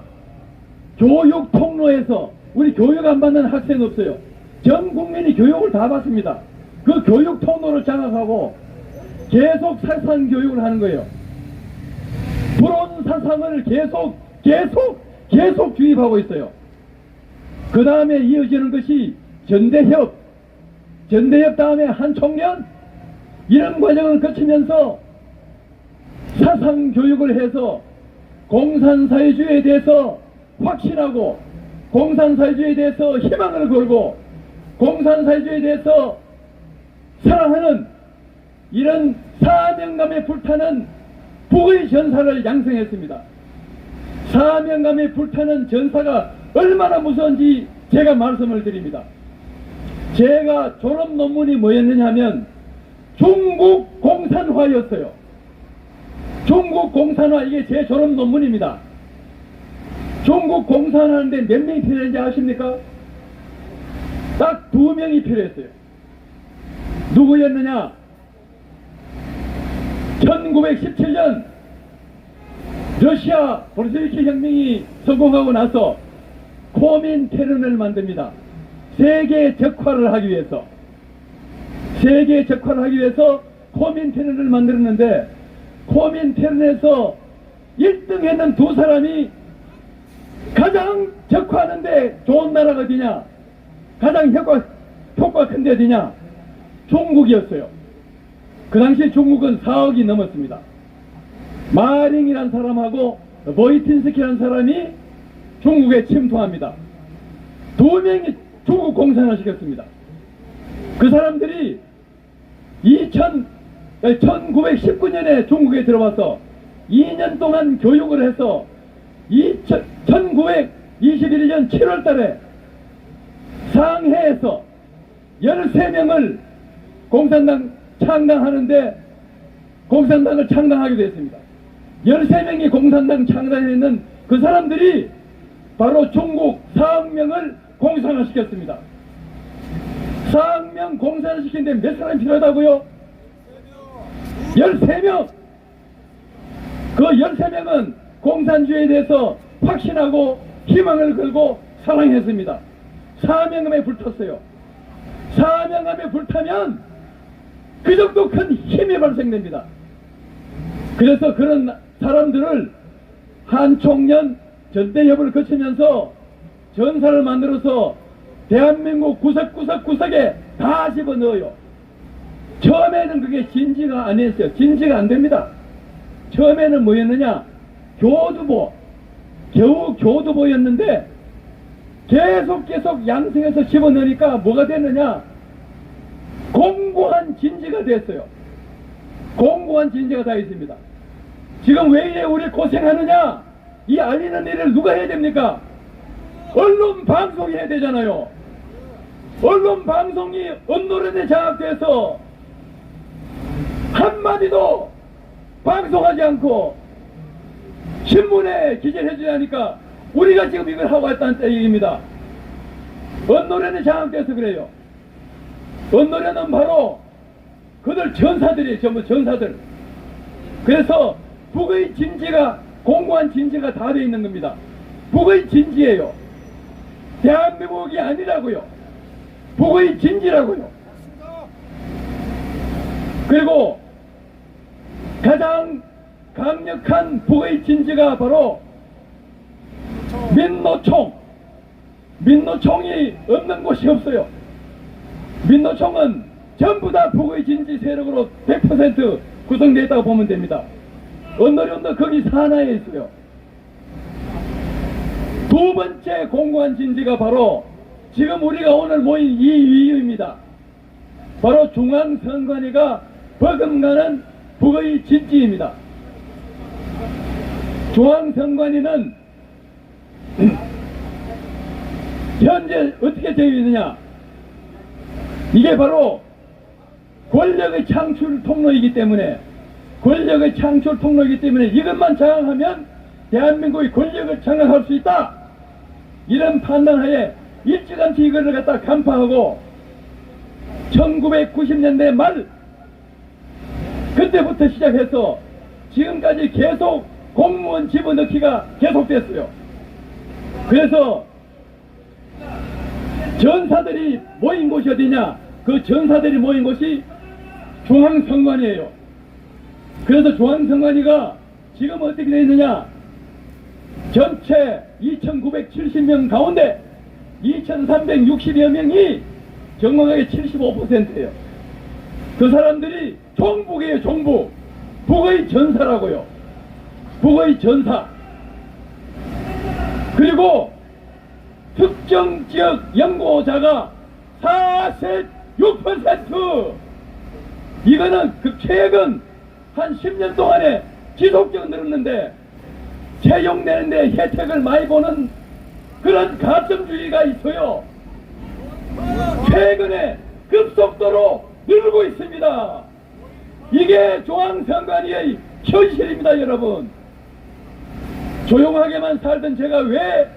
교육 통로에서, 우리 교육 안 받는 학생 없어요. 전 국민이 교육을 다 받습니다. 그 교육 통로를 장악하고 계속 사상교육을 하는 거예요. 불온 사상을 계속 주입하고 있어요. 그 다음에 이어지는 것이 전대협 다음에 한총련, 이런 과정을 거치면서 사상교육을 해서 공산사회주의에 대해서 확신하고, 공산사회주의에 대해서 희망을 걸고, 공산사회주의에 대해서 사랑하는 이런 사명감에 불타는 북의 전사를 양성했습니다. 사명감에 불타는 전사가 얼마나 무서운지 제가 말씀을 드립니다. 제가 졸업 논문이 뭐였느냐 하면 중국 공산화였어요. 중국 공산화, 이게 제 졸업 논문입니다. 중국 공산화하는데 몇 명이 필요한지 아십니까? 딱 2명이 필요했어요. 누구였느냐? 1917년 러시아 볼셰비키 혁명이 성공하고 나서 코민테른을 만듭니다. 세계 적화를 하기 위해서. 세계 적화를 하기 위해서 코민테른을 만들었는데, 코민테른에서 1등 했는 두 사람이 가장 적화하는데 좋은 나라가 어디냐? 가장 효과 큰 데 어디냐? 중국이었어요. 그 당시 중국은 4억이 넘었습니다. 마링이라는 사람하고 보이틴스키라는 사람이 중국에 침투합니다. 2명이 중국 공산화 시켰습니다. 그 사람들이 1919년에 중국에 들어와서 2년 동안 교육을 해서 1921년 7월 달에 상해에서 13명을 공산당 창당하는데, 공산당을 창당하게 됐습니다. 13명이 공산당 창당했는 그 사람들이 바로 중국 4억 명을 공산화시켰습니다. 4억 명 공산화시키는데 몇 사람이 필요하다고요? 13명! 그 13명은 공산주의에 대해서 확신하고 희망을 걸고 사랑했습니다. 사명감에 불탔어요. 사명감에 불타면 그 정도 큰 힘이 발생됩니다. 그래서 그런 사람들을 한총련 전대협을 거치면서 전사를 만들어서 대한민국 구석구석에 다 집어넣어요. 처음에는 그게 진지가 아니었어요. 진지가 안 됩니다. 처음에는 뭐였느냐? 교두보, 겨우 교두보였는데 계속 양성해서 집어넣으니까 뭐가 됐느냐? 공고한 진지가 됐어요. 공고한 진지가 다 있습니다. 지금 왜 이래 우리 고생하느냐? 이 알리는 일을 누가 해야 됩니까? 언론 방송이 해야 되잖아요. 언론 방송이 언론에 장악돼서 한마디도 방송하지 않고 신문에 기재를 해주자니까 우리가 지금 이걸 하고 있다는 얘기입니다. 언론에 장악돼서 그래요. 언론에는 바로 그들 전사들이에요. 전부 전사들. 그래서 북의 진지가, 공고한 진지가 다 되어 있는 겁니다. 북의 진지예요. 대한민국이 아니라고요. 북의 진지라고요. 그리고 가장 강력한 북의 진지가 바로 민노총이 없는 곳이 없어요. 민노총은 전부 다 북의 진지 세력으로 100% 구성되어 있다고 보면 됩니다. 언더리온도 거기 산하에 있어요. 두 번째 공고한 진지가 바로 지금 우리가 오늘 모인 이 이유입니다. 바로 중앙선관위가 버금가는 북의 진지입니다. 중앙선관위는 현재 어떻게 되어 있느냐, 이게 바로 권력의 창출 통로이기 때문에 이것만 장악하면 대한민국의 권력을 장악할 수 있다, 이런 판단하에 일찌감치 이거를 갖다 간파하고 1990년대 말 그때부터 시작해서 지금까지 계속 공무원 집어넣기가 계속됐어요. 그래서 전사들이 모인 곳이 어디냐, 그 전사들이 모인 곳이 중앙선관위예요. 그래서 중앙선관위가 지금 어떻게 되어 있느냐, 전체 2970명 가운데 2360여 명이 정확하게 75%예요. 그 사람들이 종북이에요. 종북. 북의 전사라고요. 북의 전사. 그리고 특정 지역 연구자가 46%. 이거는 그 최근 한 10년 동안에 지속적으로 늘었는데, 채용되는데 혜택을 많이 보는 그런 가점주의가 있어요. 최근에 급속도로 늘고 있습니다. 이게 중앙선관위의 현실입니다, 여러분. 조용하게만 살던 제가 왜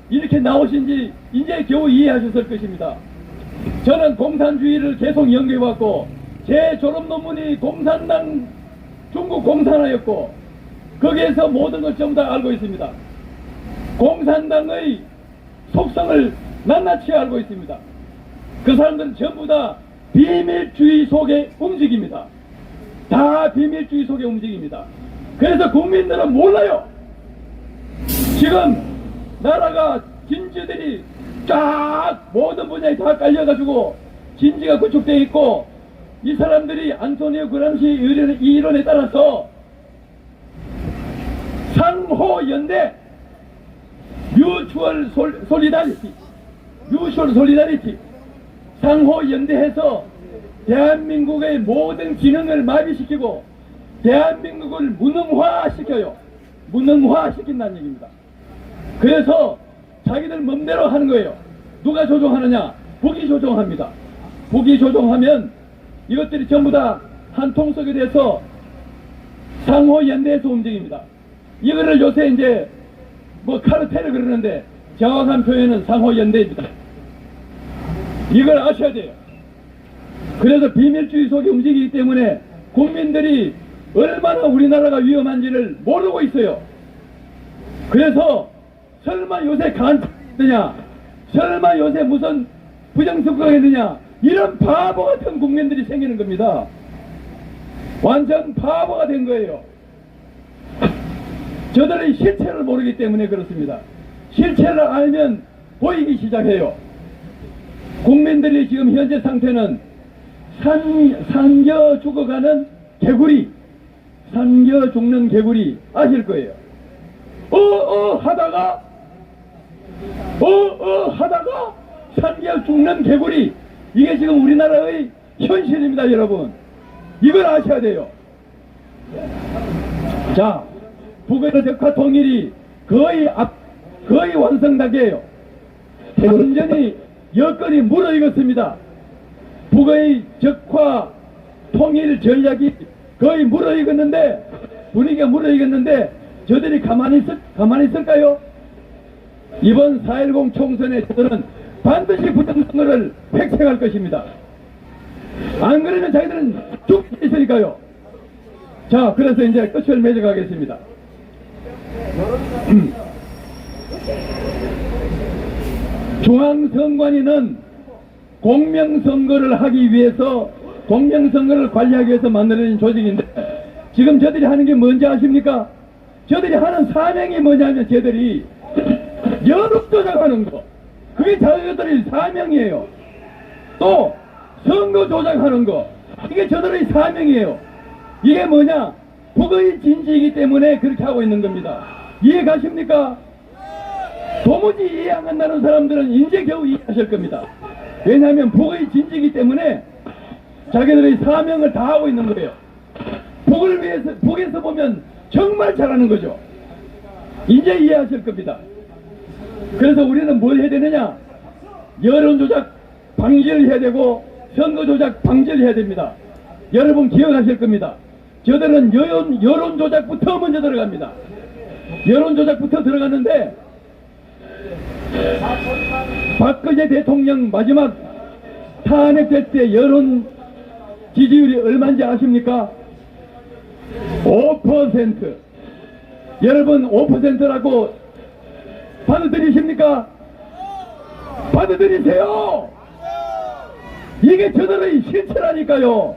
이렇게 나오신지 이제 겨우 이해하셨을 것입니다. 저는 공산주의를 계속 연구해왔고, 제 졸업 논문이 공산당, 중국 공산화였고, 거기에서 모든 걸 전부 다 알고 있습니다. 공산당의 속성을 낱낱이 알고 있습니다. 그 사람들은 전부 다 비밀주의 속에 움직입니다. 다 비밀주의 속에 움직입니다. 그래서 국민들은 몰라요. 지금 나라가 진지들이 쫙 모든 분야에 다 깔려가지고 진지가 구축되어 있고, 이 사람들이 안토니오 그람시 이 이론에 따라서 상호연대, 뮤추얼 솔리다리티, 상호연대해서 대한민국의 모든 기능을 마비시키고 대한민국을 무능화시켜요. 무능화시킨다는 얘기입니다. 그래서 자기들 맘대로 하는 거예요. 누가 조종하느냐? 북이 조종합니다. 북이 조종하면 이것들이 전부 다 한 통속이 돼서 상호연대에서 움직입니다. 이거를 요새 이제 뭐 카르텔을 그러는데 정확한 표현은 상호연대입니다. 이걸 아셔야 돼요. 그래서 비밀주의 속에 움직이기 때문에 국민들이 얼마나 우리나라가 위험한지를 모르고 있어요. 그래서 설마 요새 간첩이느냐, 설마 요새 무슨 부정선거가 있느냐, 이런 바보 같은 국민들이 생기는 겁니다. 완전 바보가 된 거예요. 저들의 실체를 모르기 때문에 그렇습니다. 실체를 알면 보이기 시작해요. 국민들이 지금 현재 상태는 삼겨 죽어가는 개구리, 삼겨 죽는 개구리 아실 거예요. 하다가 삼겨 죽는 개구리, 이게 지금 우리나라의 현실입니다, 여러분. 이걸 아셔야 돼요. 자, 북의 적화 통일이 거의 완성 단계예요. 완전히 여건이 무르익었습니다. 북의 적화 통일 전략이 거의 무르익었는데, 분위기가 무르익었는데, 저들이 가만히 있을까요? 이번 4.10 총선에 저들은 반드시 부정선거를 획책할 것입니다. 안 그러면 자기들은 죽게 있으니까요. 자, 그래서 이제 끝을 맺어가겠습니다. 중앙선관위는 공명선거를 하기 위해서, 공명선거를 관리하기 위해서 만들어진 조직인데, 지금 저들이 하는 게 뭔지 아십니까? 저들이 하는 사명이 뭐냐면 저들이 여론 조작하는 거. 그게 자기들의 사명이에요. 또 선거 조작하는 거. 이게 저들의 사명이에요. 이게 뭐냐? 북의 진지이기 때문에 그렇게 하고 있는 겁니다. 이해 가십니까? 도무지 이해 안 간다는 사람들은 이제 겨우 이해하실 겁니다. 왜냐하면 북의 진지이기 때문에 자기들의 사명을 다 하고 있는 거예요. 북을 위해서, 북에서 보면 정말 잘하는 거죠. 이제 이해하실 겁니다. 그래서 우리는 뭘 해야 되느냐? 여론조작 방지를 해야 되고 선거조작 방지를 해야 됩니다. 여러분 기억하실 겁니다. 저들은 여론조작부터 먼저 들어갑니다. 여론조작부터 들어갔는데 박근혜 대통령 마지막 탄핵될 때 여론 지지율이 얼마인지 아십니까? 5%. 여러분 5%라고 받아들이십니까? 받아들이세요. 이게 저들의 실체라니까요.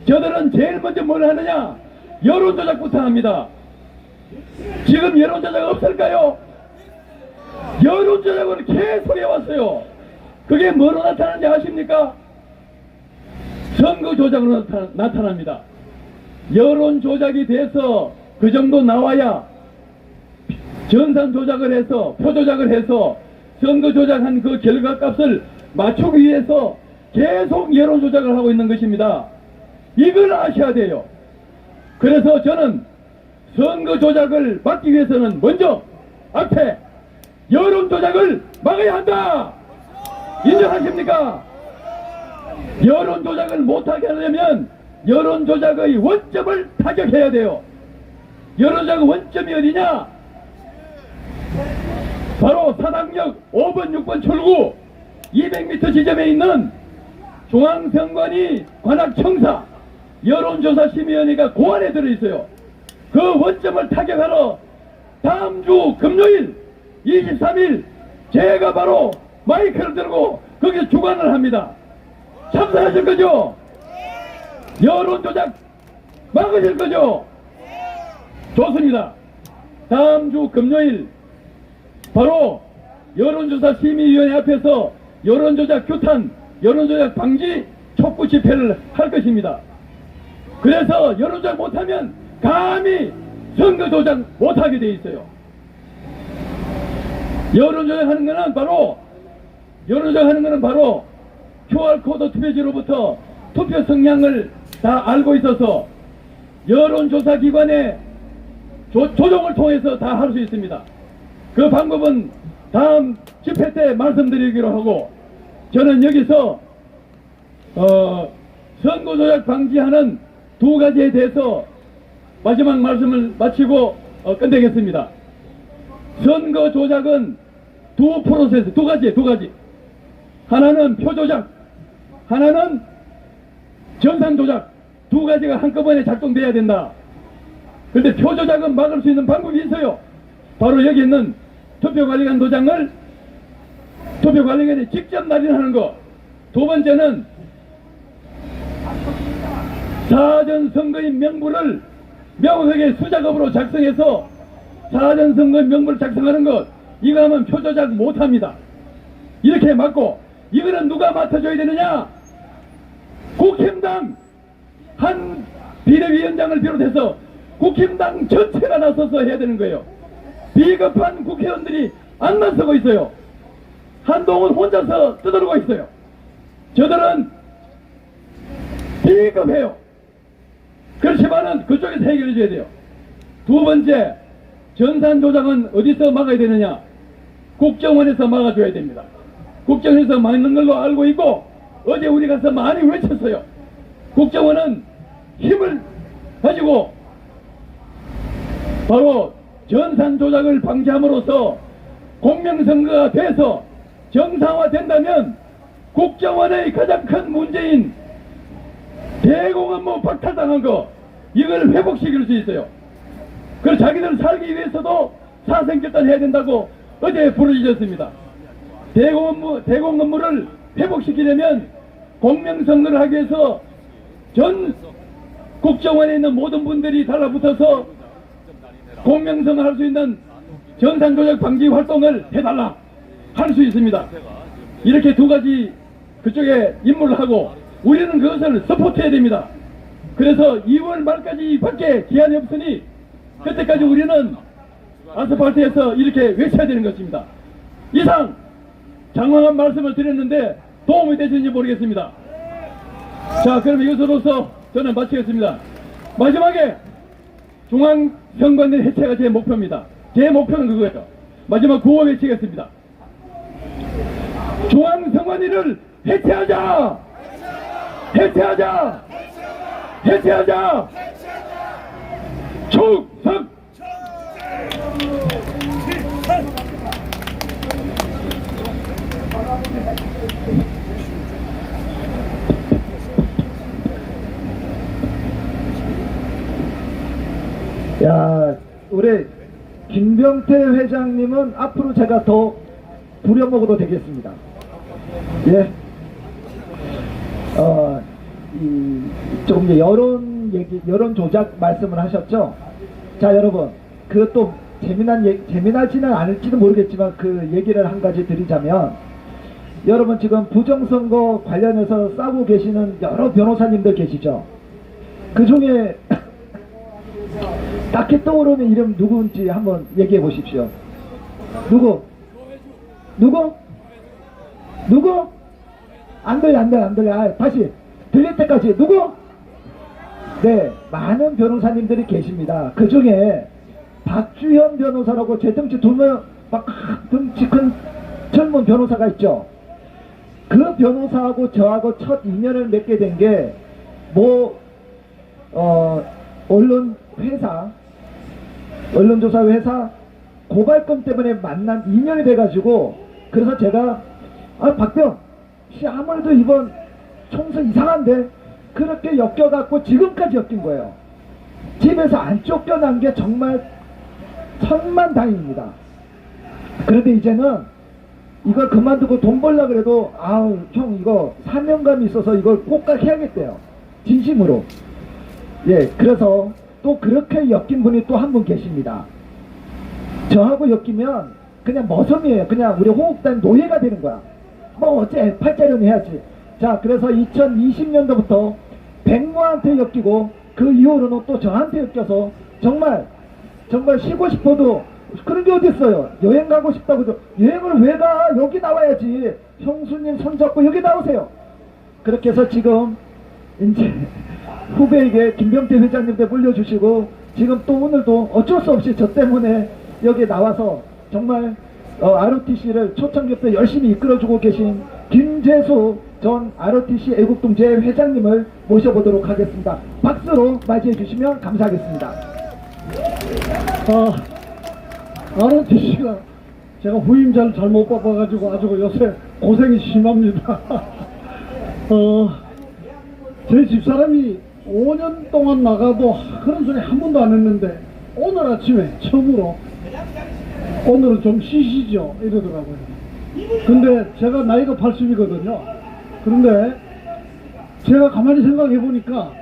저들은 제일 먼저 뭘 하느냐? 여론조작부터 합니다. 지금 여론조작 없을까요? 여론조작을 계속 해왔어요. 그게 뭐로 나타나는지 아십니까? 선거조작으로 나타납니다. 여론조작이 돼서 그 정도 나와야 전산조작을 해서 표조작을 해서 선거조작한 그 결과값을 맞추기 위해서 계속 여론조작을 하고 있는 것입니다. 이걸 아셔야 돼요. 그래서 저는 선거조작을 막기 위해서는 먼저 앞에 여론조작을 막아야 한다. 인정하십니까? 여론조작을 못하게 하려면 여론조작의 원점을 타격해야 돼요. 여론조작 원점이 어디냐? 바로 사당역 5번 6번 출구 200m 지점에 있는 중앙선관위 관악청사 여론조사심의위원회가 그 안에 들어있어요. 그 원점을 타격하러 다음 주 금요일 23일 제가 바로 마이크를 들고 거기서 주관을 합니다. 참석하실 거죠? 여론조작 막으실 거죠? 좋습니다. 다음 주 금요일 바로 여론조사심의위원회 앞에서 여론조작 규탄, 여론조작 방지 촉구 집회를 할 것입니다. 그래서 여론조작 못하면 감히 선거조작 못하게 돼 있어요. 여론조작하는 거는 바로 QR코드 투표지로부터 투표 성향을 다 알고 있어서 여론조사기관의 조정을 통해서 다 할 수 있습니다. 그 방법은 다음 집회 때 말씀드리기로 하고 저는 여기서 선거조작 방지하는 두 가지에 대해서 마지막 말씀을 마치고 끝내겠습니다. 선거조작은 두 프로세스, 두 가지. 하나는 표조작, 하나는 전산조작. 두 가지가 한꺼번에 작동돼야 된다. 그런데 표조작은 막을 수 있는 방법이 있어요. 바로 여기 있는 투표관리관 도장을 투표관리관이 직접 날인하는 것. 두 번째는 사전선거인 명부를 명확하게 수작업으로 작성해서 사전선거인 명부를 작성하는 것. 이거 하면 표조작 못합니다. 이렇게 막고 이거는 누가 맡아줘야 되느냐? 국힘당 한 비대위원장을 비롯해서 국힘당 전체가 나서서 해야 되는 거예요. 비겁한 국회의원들이 안 나서고 있어요. 한동훈 혼자서 떠들고 있어요. 저들은 비겁해요. 그렇지만은 그쪽에서 해결해 줘야 돼요. 두 번째, 전산 조작은 어디서 막아야 되느냐? 국정원에서 막아줘야 됩니다. 국정원에서 막는 걸로 알고 있고 어제 우리 가서 많이 외쳤어요. 국정원은 힘을 가지고 바로 전산 조작을 방지함으로써 공명선거가 돼서 정상화된다면 국정원의 가장 큰 문제인 대공업무 박탈당한 거 이걸 회복시킬 수 있어요. 그래서 자기들 살기 위해서도 사생결단 해야 된다고 어제 부르짖었습니다. 대공업무를 회복시키려면 공명선거를 하기 위해서 전 국정원에 있는 모든 분들이 달라붙어서 공명성을 할 수 있는 전산조작 방지 활동을 해달라 할 수 있습니다. 이렇게 두 가지 그쪽에 임무를 하고 우리는 그것을 서포트해야 됩니다. 그래서 2월 말까지 밖에 기한이 없으니 그때까지 우리는 아스팔트에서 이렇게 외쳐야 되는 것입니다. 이상 장황한 말씀을 드렸는데 도움이 되시는지 모르겠습니다. 자, 그럼 이것으로서 저는 마치겠습니다. 마지막에 중앙선관위 해체가 제 목표입니다. 제 목표는 그거예요. 마지막 구호 외치겠습니다. 중앙선관위를 해체하자! 해체하자! 해체하자! 축석! 야, 우리 김병태 회장님은 앞으로 제가 더 부려먹어도 되겠습니다. 예. 조금 이제 여론 조작 말씀을 하셨죠? 자, 여러분, 그것도 재미나지는 않을지도 모르겠지만 그 얘기를 한 가지 드리자면, 여러분 지금 부정선거 관련해서 싸우고 계시는 여러 변호사님들 계시죠? 그 중에 딱히 떠오르는 이름 누구인지 한번 얘기해 보십시오. 누구? 안 들려. 아, 다시 들릴 때까지 누구? 네, 많은 변호사님들이 계십니다. 그 중에 박주현 변호사라고 제 등치 막 등치 큰 젊은 변호사가 있죠. 그 변호사하고 저하고 첫 인연을 맺게 된 게 언론조사 회사 고발건 때문에 만난 인연이 돼가지고, 그래서 제가 박병 씨 아무래도 이번 총선 이상한데 그렇게 엮여갖고 지금까지 엮인 거예요. 집에서 안 쫓겨난 게 정말 천만다행입니다. 그런데 이제는 이걸 그만두고 돈 벌려고 그래도 형 이거 사명감이 있어서 이걸 꼭 해야겠대요. 진심으로. 예, 그래서 또 그렇게 엮인 분이 또 한 분 계십니다. 저하고 엮이면 그냥 머슴이에요. 그냥 우리 호흡단 노예가 되는 거야. 뭐 어째 팔자련이 해야지. 자, 그래서 2020년도부터 백모한테 엮이고 그 이후로는 또 저한테 엮여서 정말 쉬고 싶어도 그런 게 어디 있어요. 여행 가고 싶다고. 여행을 왜 가? 여기 나와야지. 형수님 손잡고 여기 나오세요. 그렇게 해서 지금 이제 후배에게 김병태 회장님께 물려주시고, 지금 또 오늘도 어쩔 수 없이 저 때문에 여기 나와서 정말 ROTC를 초창기부터 열심히 이끌어주고 계신 김재수 전 ROTC 애국동제 회장님을 모셔보도록 하겠습니다. 박수로 맞이해 주시면 감사하겠습니다. ROTC가 제가 후임자를 잘못 뽑아가지고 아주 요새 고생이 심합니다. 제 집사람이 5년 동안 나가도 그런 소리 한 번도 안 했는데 오늘 아침에 처음으로 오늘은 좀 쉬시죠 이러더라고요. 근데 제가 나이가 80이거든요. 그런데 제가 가만히 생각해 보니까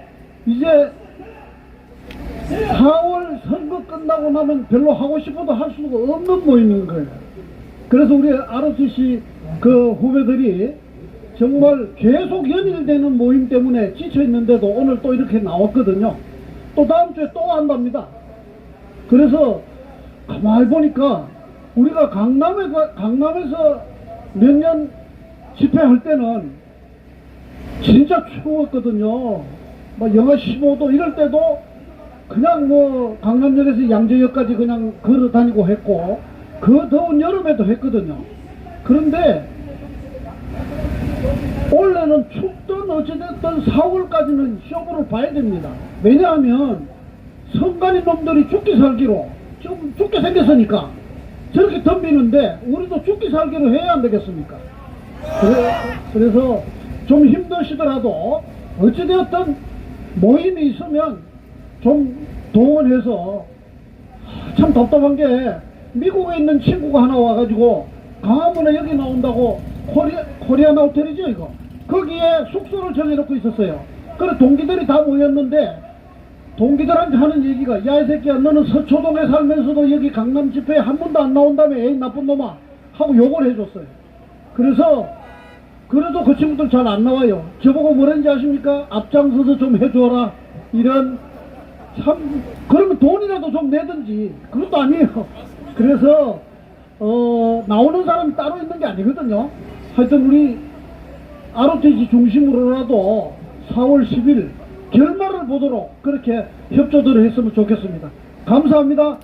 이제 4월 선거 끝나고 나면 별로 하고 싶어도 할 수가 없는 모임인 거예요. 그래서 우리 ROTC 그 후배들이 정말 계속 연일되는 모임 때문에 지쳐있는데도 오늘 또 이렇게 나왔거든요. 또 다음 주에 또 한답니다. 그래서 가만히 보니까 우리가 강남에서 몇 년 집회할 때는 진짜 추웠거든요. 막 영하 15도 이럴 때도 그냥 뭐 강남역에서 양재역까지 그냥 걸어 다니고 했고, 그 더운 여름에도 했거든요. 그런데 원래는 춥든 어찌됐든 4월까지는 쇼부를 봐야 됩니다. 왜냐하면 선관위 놈들이 죽기 살기로 좀 죽게 생겼으니까 저렇게 덤비는데 우리도 죽기 살기로 해야 안 되겠습니까? 그래서 좀 힘드시더라도 어찌되었든 모임이 있으면 좀 동원해서, 참 답답한 게 미국에 있는 친구가 하나 와가지고 광화문에 여기 나온다고 코리안 호텔이죠 이거, 거기에 숙소를 정해놓고 있었어요. 그래 동기들이 다 모였는데 동기들한테 하는 얘기가 야 이 새끼야 너는 서초동에 살면서도 여기 강남 집회에 한 번도 안 나온다며 에이 나쁜 놈아 하고 욕을 해줬어요. 그래서 그래도 그 친구들 잘 안 나와요. 저보고 뭐랬는지 아십니까? 앞장서서 좀 해줘라 이런 참 그러면 돈이라도 좀 내든지 그것도 아니에요. 그래서 나오는 사람이 따로 있는 게 아니거든요. 하여튼 우리 ROTC 중심으로라도 4월 10일 결말을 보도록 그렇게 협조들을 했으면 좋겠습니다. 감사합니다.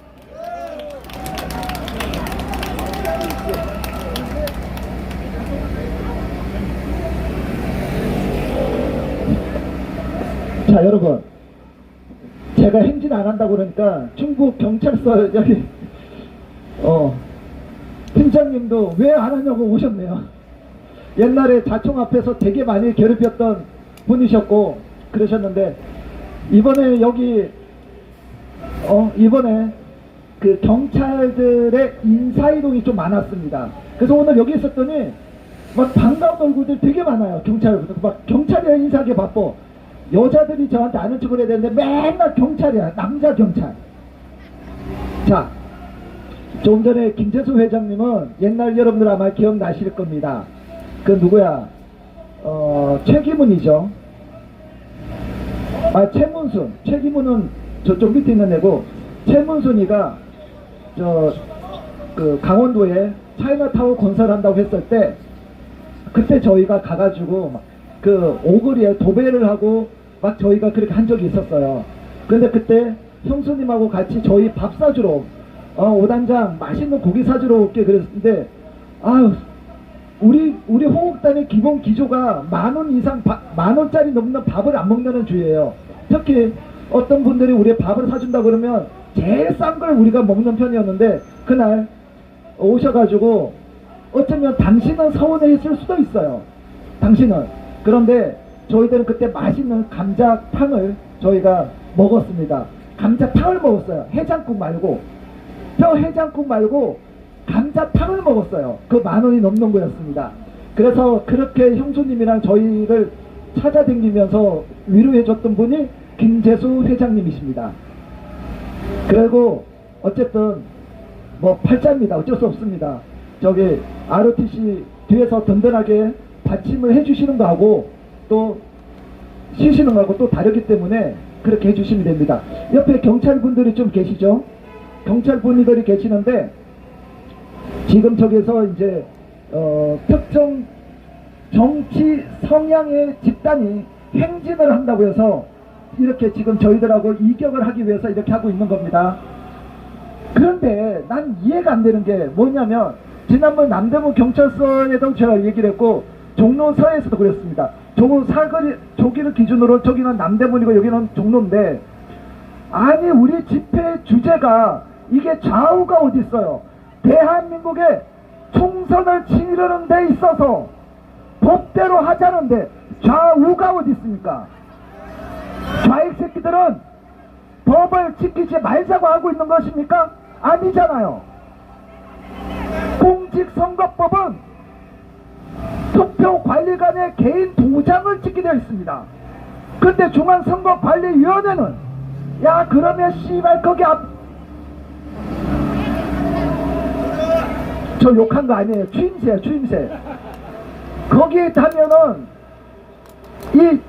자, 여러분, 제가 행진 안 한다고 그러니까 충북 경찰서 여기 팀장님도 왜 안 하냐고 오셨네요. 옛날에 자총 앞에서 되게 많이 괴롭혔던 분이셨고 그러셨는데 이번에 여기 이번에 그 경찰들의 인사이동이 좀 많았습니다. 그래서 오늘 여기 있었더니 막 반가운 얼굴들 되게 많아요. 막 경찰이야 인사하기 바빠. 여자들이 저한테 아는 척을 해야 되는데 맨날 경찰이야. 남자 경찰. 자, 조금 전에 김재수 회장님은 옛날 여러분들 아마 기억나실 겁니다. 그 누구야? 최기문이죠. 아, 최문순. 최기문은 저쪽 밑에 있는 애고, 최문순이가 그 강원도에 차이나타워 건설한다고 했을 때 그때 저희가 가가지고 막 그 오거리에 도배를 하고 막 저희가 그렇게 한 적이 있었어요. 근데 그때 형수님하고 같이 저희 밥 사주러 5단장 맛있는 고기 사주러 올게 그랬는데 아유 우리 호국단의 기본 기조가 10,000원 이상 10,000원짜리 넘는 밥을 안 먹는 주의예요. 특히 어떤 분들이 우리 밥을 사준다 그러면 제일 싼 걸 우리가 먹는 편이었는데 그날 오셔가지고 어쩌면 당신은 서운해 있을 수도 있어요. 당신은. 그런데 저희들은 그때 맛있는 감자탕을 저희가 먹었습니다. 감자탕을 먹었어요. 해장국 말고 뼈 해장국 말고 감자탕을 먹었어요. 그 10,000원이 넘는 거였습니다. 그래서 그렇게 형수님이랑 저희를 찾아다니면서 위로해줬던 분이 김재수 회장님이십니다. 그리고 어쨌든 뭐 팔자입니다. 어쩔 수 없습니다. 저기 ROTC 뒤에서 든든하게 받침을 해주시는 거하고 또 쉬시는 거하고 또 다르기 때문에 그렇게 해주시면 됩니다. 옆에 경찰분들이 좀 계시죠? 경찰분들이 계시는데 지금 저기서 이제 특정 정치 성향의 집단이 행진을 한다고 해서 이렇게 지금 저희들하고 이격을 하기 위해서 이렇게 하고 있는 겁니다. 그런데 난 이해가 안 되는 게 뭐냐면 지난번 남대문 경찰서에도 제가 얘기를 했고 종로서에서도 그랬습니다. 종로 사거리 저기를 기준으로 저기는 남대문이고 여기는 종로인데 아니 우리 집회 주제가 이게 좌우가 어디 있어요. 대한민국의 총선을 치르는 데 있어서 법대로 하자는데 좌우가 어디 있습니까? 좌익 새끼들은 법을 지키지 말자고 하고 있는 것입니까? 아니잖아요. 공직선거법은 투표관리관의 개인 도장을 찍게 되어 있습니다. 근데 중앙선거관리위원회는 야 그러면 씨발 거기 저 욕한 거 아니에요. 추임새야 추임새. 거기에 가면은 이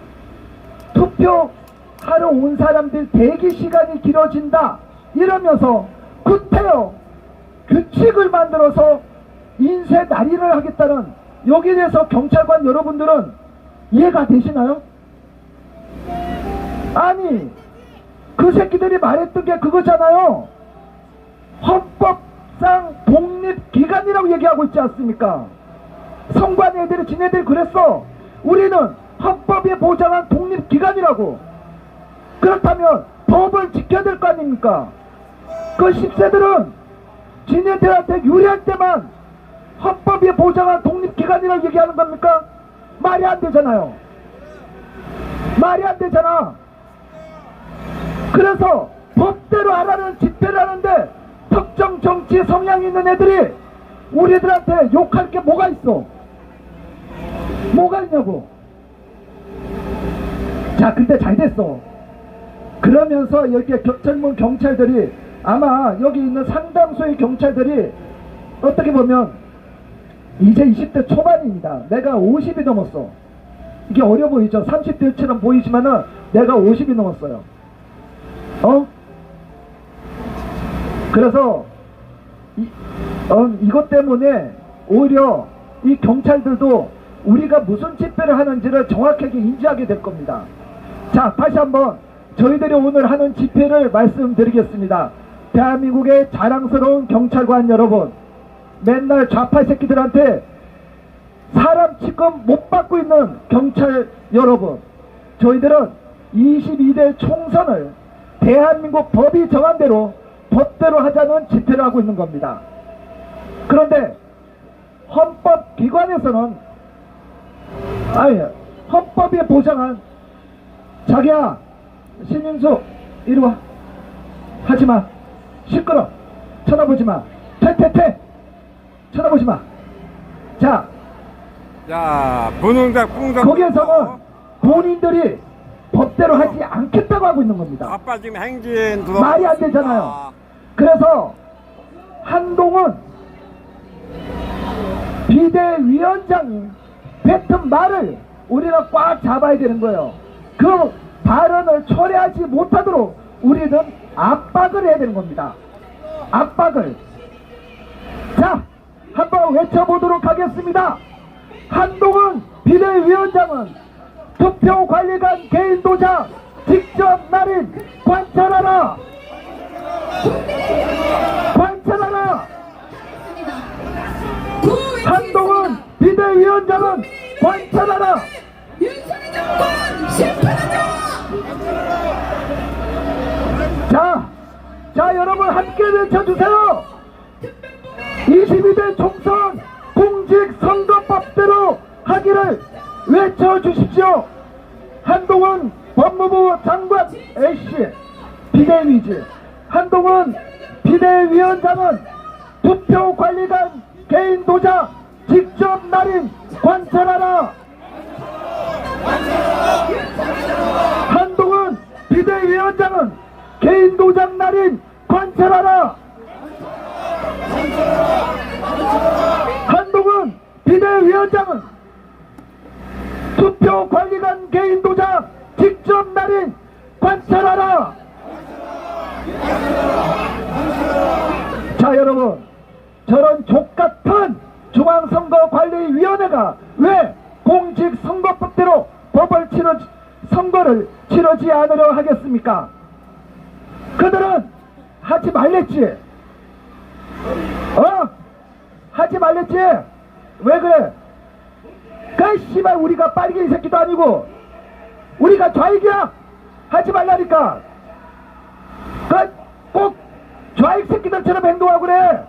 투표하러 온 사람들 대기 시간이 길어진다 이러면서 구태여 규칙을 만들어서 인쇄 날인을 하겠다는 여기에 대해서 경찰관 여러분들은 이해가 되시나요? 아니 그 새끼들이 말했던 게 그거잖아요. 헌법상 독립기관이라고 얘기하고 있지 않습니까? 성관 애들이 지네들이 그랬어. 우리는 헌법에 보장한 독립기관이라고. 그렇다면 법을 지켜야 될 거 아닙니까? 그 10세들은 지네들한테 유리할 때만 헌법에 보장한 독립기관이라고 얘기하는 겁니까? 말이 안 되잖아요. 말이 안 되잖아. 그래서 법대로 하라는 집회를 하는데 특정 정치 성향이 있는 애들이 우리들한테 욕할 게 뭐가 있어? 뭐가 있냐고. 자 근데 잘 됐어. 그러면서 여기 젊은 경찰들이 아마 여기 있는 상당수의 경찰들이 어떻게 보면 이제 20대 초반입니다. 내가 50이 넘었어. 이게 어려 보이죠? 30대처럼 보이지만은 내가 50이 넘었어요. 그래서 이것 때문에 오히려 이 경찰들도 우리가 무슨 집회를 하는지를 정확하게 인지하게 될 겁니다. 자, 다시 한번 저희들이 오늘 하는 집회를 말씀드리겠습니다. 대한민국의 자랑스러운 경찰관 여러분, 맨날 좌파 새끼들한테 사람 취급 못 받고 있는 경찰 여러분, 저희들은 22대 총선을 대한민국 법이 정한 대로 법대로 하자는 집회를 하고 있는 겁니다. 그런데 헌법기관에서는 헌법이 보장한 자기야 신인수 이리 와 하지마 시끄러 쳐다보지마 퇴퇴퇴 쳐다보지마 자 분홍색 풍선 거기에서는 본인들이 법대로 하지 않겠다고 하고 있는 겁니다. 아빠 지금 행진 말이 안 되잖아요. 그래서 한동훈 비대위원장이 뱉은 말을 우리는 꽉 잡아야 되는 거예요. 그 발언을 철회하지 못하도록 우리는 압박을 해야 되는 겁니다. 압박을. 자, 한번 외쳐보도록 하겠습니다. 한동훈 비대위원장은 투표관리관 개인 도장 직접 날인 관찰하라. 관찰하라. 한동훈 비대위원장은 관찰하라. 윤석열 정권 심판하자. 자 여러분 함께 외쳐주세요. 22대 총선 공직선거법대로 하기를 외쳐주십시오. 한동훈 법무부 장관 A씨 비대위지 한동훈 비대위원장은 투표관리관 개인 도장 직접 날인 관찰하라. 한동훈 비대위원장은 개인 도장 날인 관찰하라. 한동훈 비대위원장은 투표관리관 개인 도장 직접 날인 관찰하라. 자 여러분, 저런 족같은 중앙선거관리위원회가 왜 공직선거법대로 선거를 치르지 않으려 하겠습니까? 그들은 하지 말랬지. 하지 말랬지. 왜 그래? 그 씨발 우리가 빨개 이 새끼도 아니고 우리가 좌익이야. 하지 말라니까. 그 꼭 좌익 새끼들처럼 행동하고 그래.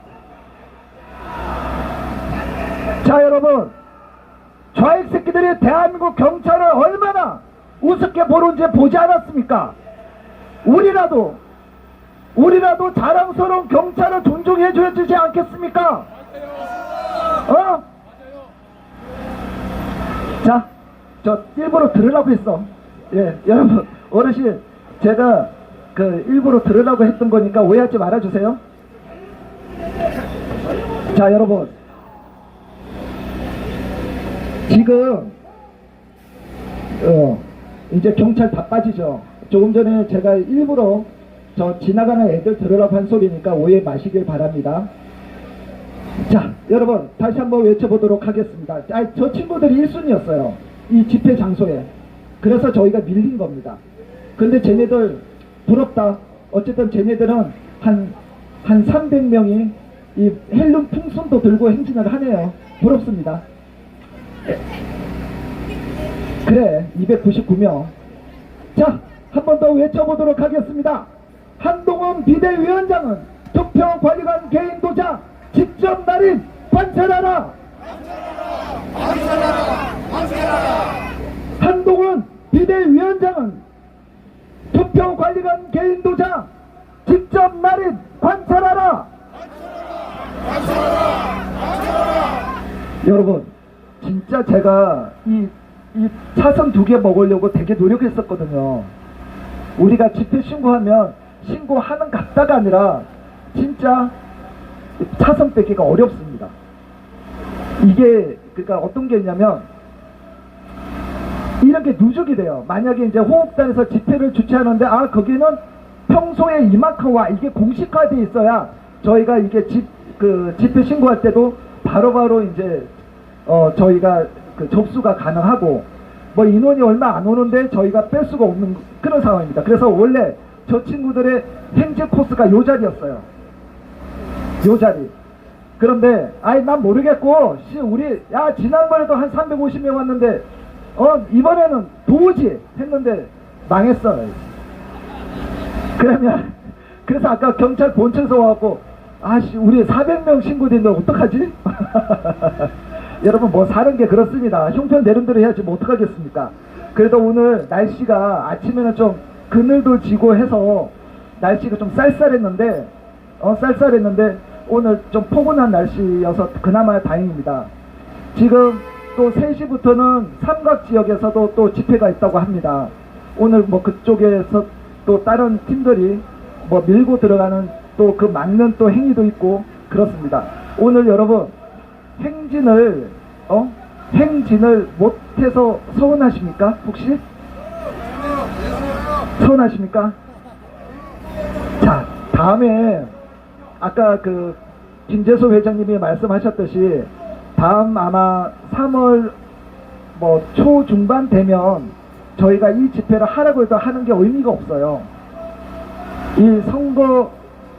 자 여러분, 좌익 새끼들이 대한민국 경찰을 얼마나 우습게 보는지 보지 않았습니까? 우리라도 자랑스러운 경찰을 존중해 줘야 되지 않겠습니까? 자, 저 일부러 들으라고 했어. 예, 여러분, 어르신, 제가 그 일부러 들으라고 했던 거니까 오해하지 말아주세요. 자, 여러분, 지금 이제 경찰 다 빠지죠. 조금 전에 제가 일부러 저 지나가는 애들 들으라고 한 소리니까 오해 마시길 바랍니다. 자, 여러분 다시 한번 외쳐보도록 하겠습니다. 저 친구들이 1순위였어요. 이 집회 장소에. 그래서 저희가 밀린 겁니다. 근데 쟤네들 부럽다. 어쨌든 쟤네들은 한 300명이 이 헬륨 풍선도 들고 행진을 하네요. 부럽습니다. 그래, 299명. 자, 한 번 더 외쳐보도록 하겠습니다. 한동훈 비대위원장은 투표관리관 개인 도장 직접 날인 관찰하라. 한동훈 비대위원장은 투표관리관 개인 도장 직접 날인 관찰하라. 여러분, 진짜 제가 이 차선 2개 먹으려고 되게 노력했었거든요. 우리가 집회 신고하면 신고하는 갑다가 아니라 진짜 차선 뺏기가 어렵습니다. 이게 그러니까 어떤 게 있냐면 이렇게 누적이 돼요. 만약에 이제 호흡단에서 집회를 주최하는데 거기는 평소에 이만큼 와 이게 공식화돼 있어야 저희가 이게 집회 신고할 때도 바로바로 이제 저희가 그 접수가 가능하고 뭐 인원이 얼마 안 오는데 저희가 뺄 수가 없는 그런 상황입니다. 그래서 원래 저 친구들의 행진 코스가 요 자리였어요. 요 자리. 그런데 난 모르겠고 우리 지난번에도 한 350명 왔는데 이번에는 도무지 했는데 망했어요. 그래서 아까 경찰 본청에서 와갖고 우리 400명 신고됐는데 어떡하지? 여러분 뭐 사는 게 그렇습니다. 형편 되는 대로 해야지 뭐 어떡하겠습니까? 그래도 오늘 날씨가 아침에는 좀 그늘도 지고 해서 날씨가 좀 쌀쌀했는데 오늘 좀 포근한 날씨여서 그나마 다행입니다. 지금 또 3시부터는 삼각 지역에서도 또 집회가 있다고 합니다. 오늘 뭐 그쪽에서 또 다른 팀들이 뭐 밀고 들어가는 또 그 막는 또 행위도 있고 그렇습니다. 오늘 여러분 행진을 못해서 서운하십니까? 혹시? 서운하십니까? 자, 다음에 아까 그 김재소 회장님이 말씀하셨듯이 다음 아마 3월 뭐 초중반 되면 저희가 이 집회를 하라고 해도 하는 게 의미가 없어요.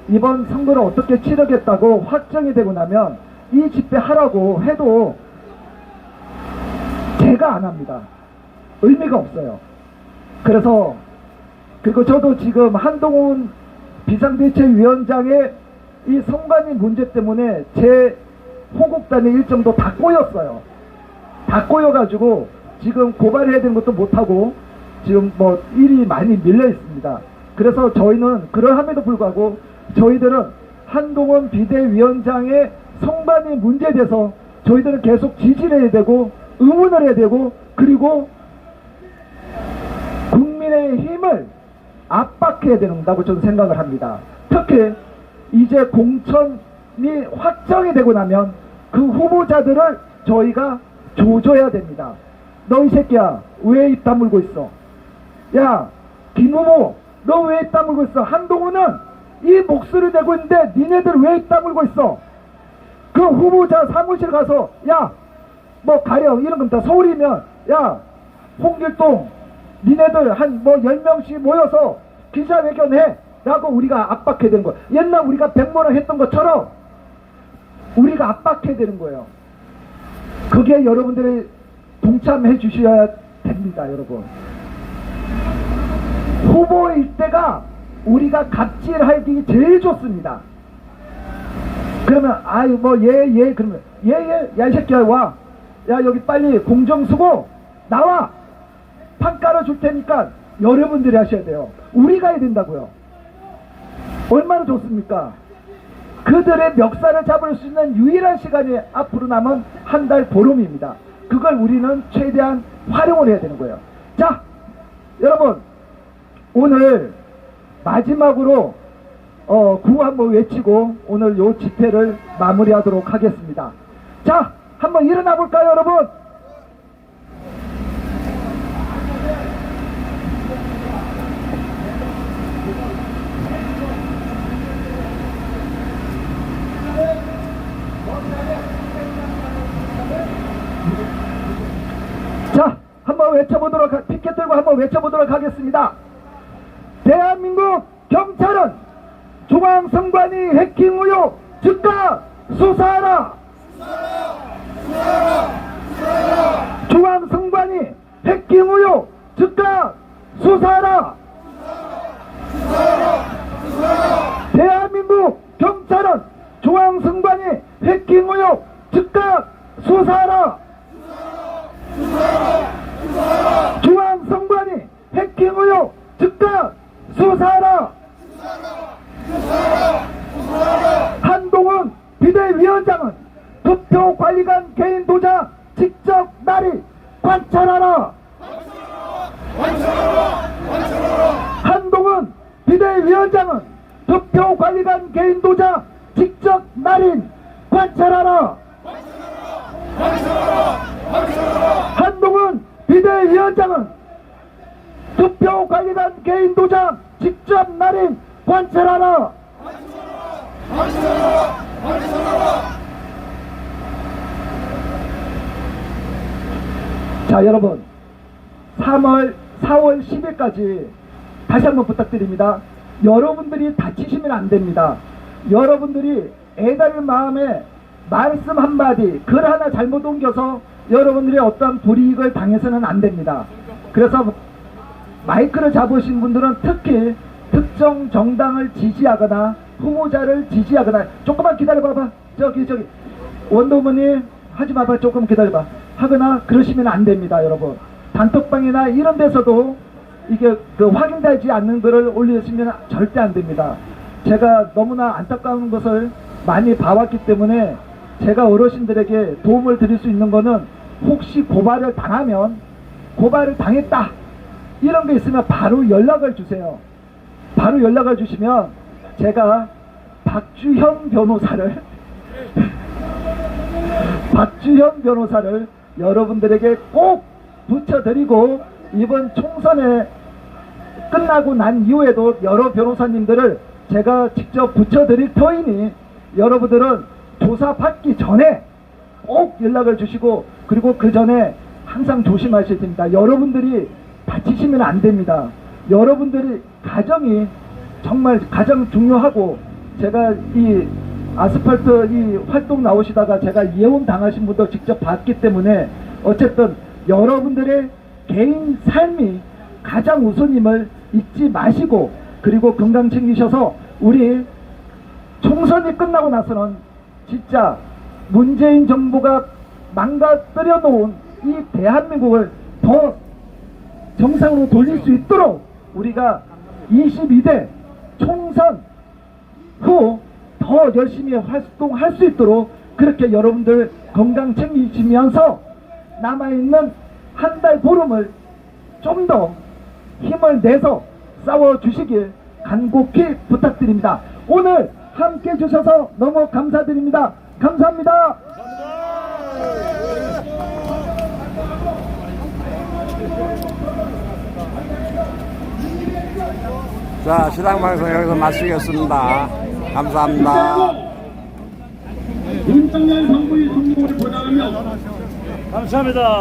이번 선거를 어떻게 치르겠다고 확정이 되고 나면 이 집회 하라고 해도 제가 안 합니다. 의미가 없어요. 그리고 저도 지금 한동훈 비상대책위원장의 이 선관위 문제 때문에 제 호국단의 일정도 다 꼬였어요. 다 꼬여가지고 지금 고발해야 되는 것도 못하고 지금 뭐 일이 많이 밀려 있습니다. 그래서 저희는 그러함에도 불구하고 저희들은 한동훈 비대위원장의 선관위 문제에 대해서 저희들은 계속 지지를 해야 되고 응원을 해야 되고 그리고 국민의 힘을 압박해야 된다고 저는 생각을 합니다. 특히 이제 공천이 확정이 되고 나면 그 후보자들을 저희가 조져야 됩니다. 너 이 새끼야 왜 입 다물고 있어? 야 김 후보 너 왜 입 다물고 있어? 한동훈은 이 목소리 내고 있는데 니네들 왜 입 다물고 있어? 그 후보자 사무실 가서 뭐 가령 이런 겁니다. 서울이면 홍길동 니네들 한 뭐 10명씩 모여서 기자회견해 라고 우리가 압박해야 되는 거예요. 옛날 우리가 100만원 했던 것처럼 우리가 압박해야 되는 거예요. 그게 여러분들이 동참해 주셔야 됩니다. 여러분 후보일 때가 우리가 갑질하기 제일 좋습니다. 그러면 그러면 야 이 새끼야 와 여기 빨리 공정수고 나와 판 깔아줄 테니까 여러분들이 하셔야 돼요. 우리가 해야 된다고요. 얼마나 좋습니까? 그들의 멱살을 잡을 수 있는 유일한 시간이 앞으로 남은 한 달 보름입니다. 그걸 우리는 최대한 활용을 해야 되는 거예요. 자 여러분 오늘 마지막으로 구호 한번 외치고 오늘 요 집회를 마무리하도록 하겠습니다. 자 한번 일어나 볼까요 여러분? 자 한번 외쳐보도록 피켓 들고 한번 외쳐보도록 하겠습니다. 대한민국 경찰은 중앙선관위 해킹 의혹 즉각 수사하라! 중앙선관위 해킹 의혹 즉각 수사하라! 대한민국 경찰은 중앙선관위 해킹 의혹 즉각 수사하라! 중앙선관위 해킹 의혹 즉각 수사하라! 한동훈 비대위원장은 투표관리관 개인 도장 직접 날이 관찰하라! 한동훈 투표관리관 개인 도장 직접 날인 관찰하라. 한동훈 비대위원장은 투표관리관 개인 도장 직접 날인 관찰하라. 자, 여러분 4월 10일까지 다시 한번 부탁드립니다. 여러분들이 다치시면 안 됩니다. 여러분들이 애달은 마음에 말씀 한마디, 글 하나 잘못 옮겨서 여러분들이 어떠한 불이익을 당해서는 안 됩니다. 그래서 마이크를 잡으신 분들은 특히 특정 정당을 지지하거나 후보자를 지지하거나, 조금만 기다려봐봐, 저기 원도머니 하지 마봐, 조금 기다려봐 하거나 그러시면 안 됩니다. 여러분 단톡방이나 이런 데서도 이게 확인되지 않는 글을 올리시면 절대 안 됩니다. 제가 너무나 안타까운 것을 많이 봐왔기 때문에 제가 어르신들에게 도움을 드릴 수 있는 거는, 혹시 고발을 당하면, 고발을 당했다 이런 게 있으면 바로 연락을 주세요. 바로 연락을 주시면 제가 박주현 변호사를 여러분들에게 꼭 붙여드리고, 이번 총선에 끝나고 난 이후에도 여러 변호사님들을 제가 직접 붙여드릴 터이니 여러분들은 조사받기 전에 꼭 연락을 주시고, 그리고 그 전에 항상 조심하셔야 됩니다. 여러분들이 다치시면 안 됩니다. 여러분들이 가정이 정말 가장 중요하고, 제가 이 아스팔트 이 활동 나오시다가 제가 예원 당하신 분도 직접 봤기 때문에, 어쨌든 여러분들의 개인 삶이 가장 우선임을 잊지 마시고, 그리고 건강 챙기셔서 우리 총선이 끝나고 나서는 진짜 문재인 정부가 망가뜨려 놓은 이 대한민국을 더 정상으로 돌릴 수 있도록 우리가 22대 총선 후 더 열심히 활동할 수 있도록, 그렇게 여러분들 건강 챙기시면서 남아있는 한 달 보름을 좀 더 힘을 내서 싸워주시길 간곡히 부탁드립니다. 오늘 함께 해주셔서 너무 감사드립니다. 감사합니다. 자, 시상방송 여기서 마치겠습니다. 감사합니다. 윤석열 정부의 성공을 보장하며 감사합니다.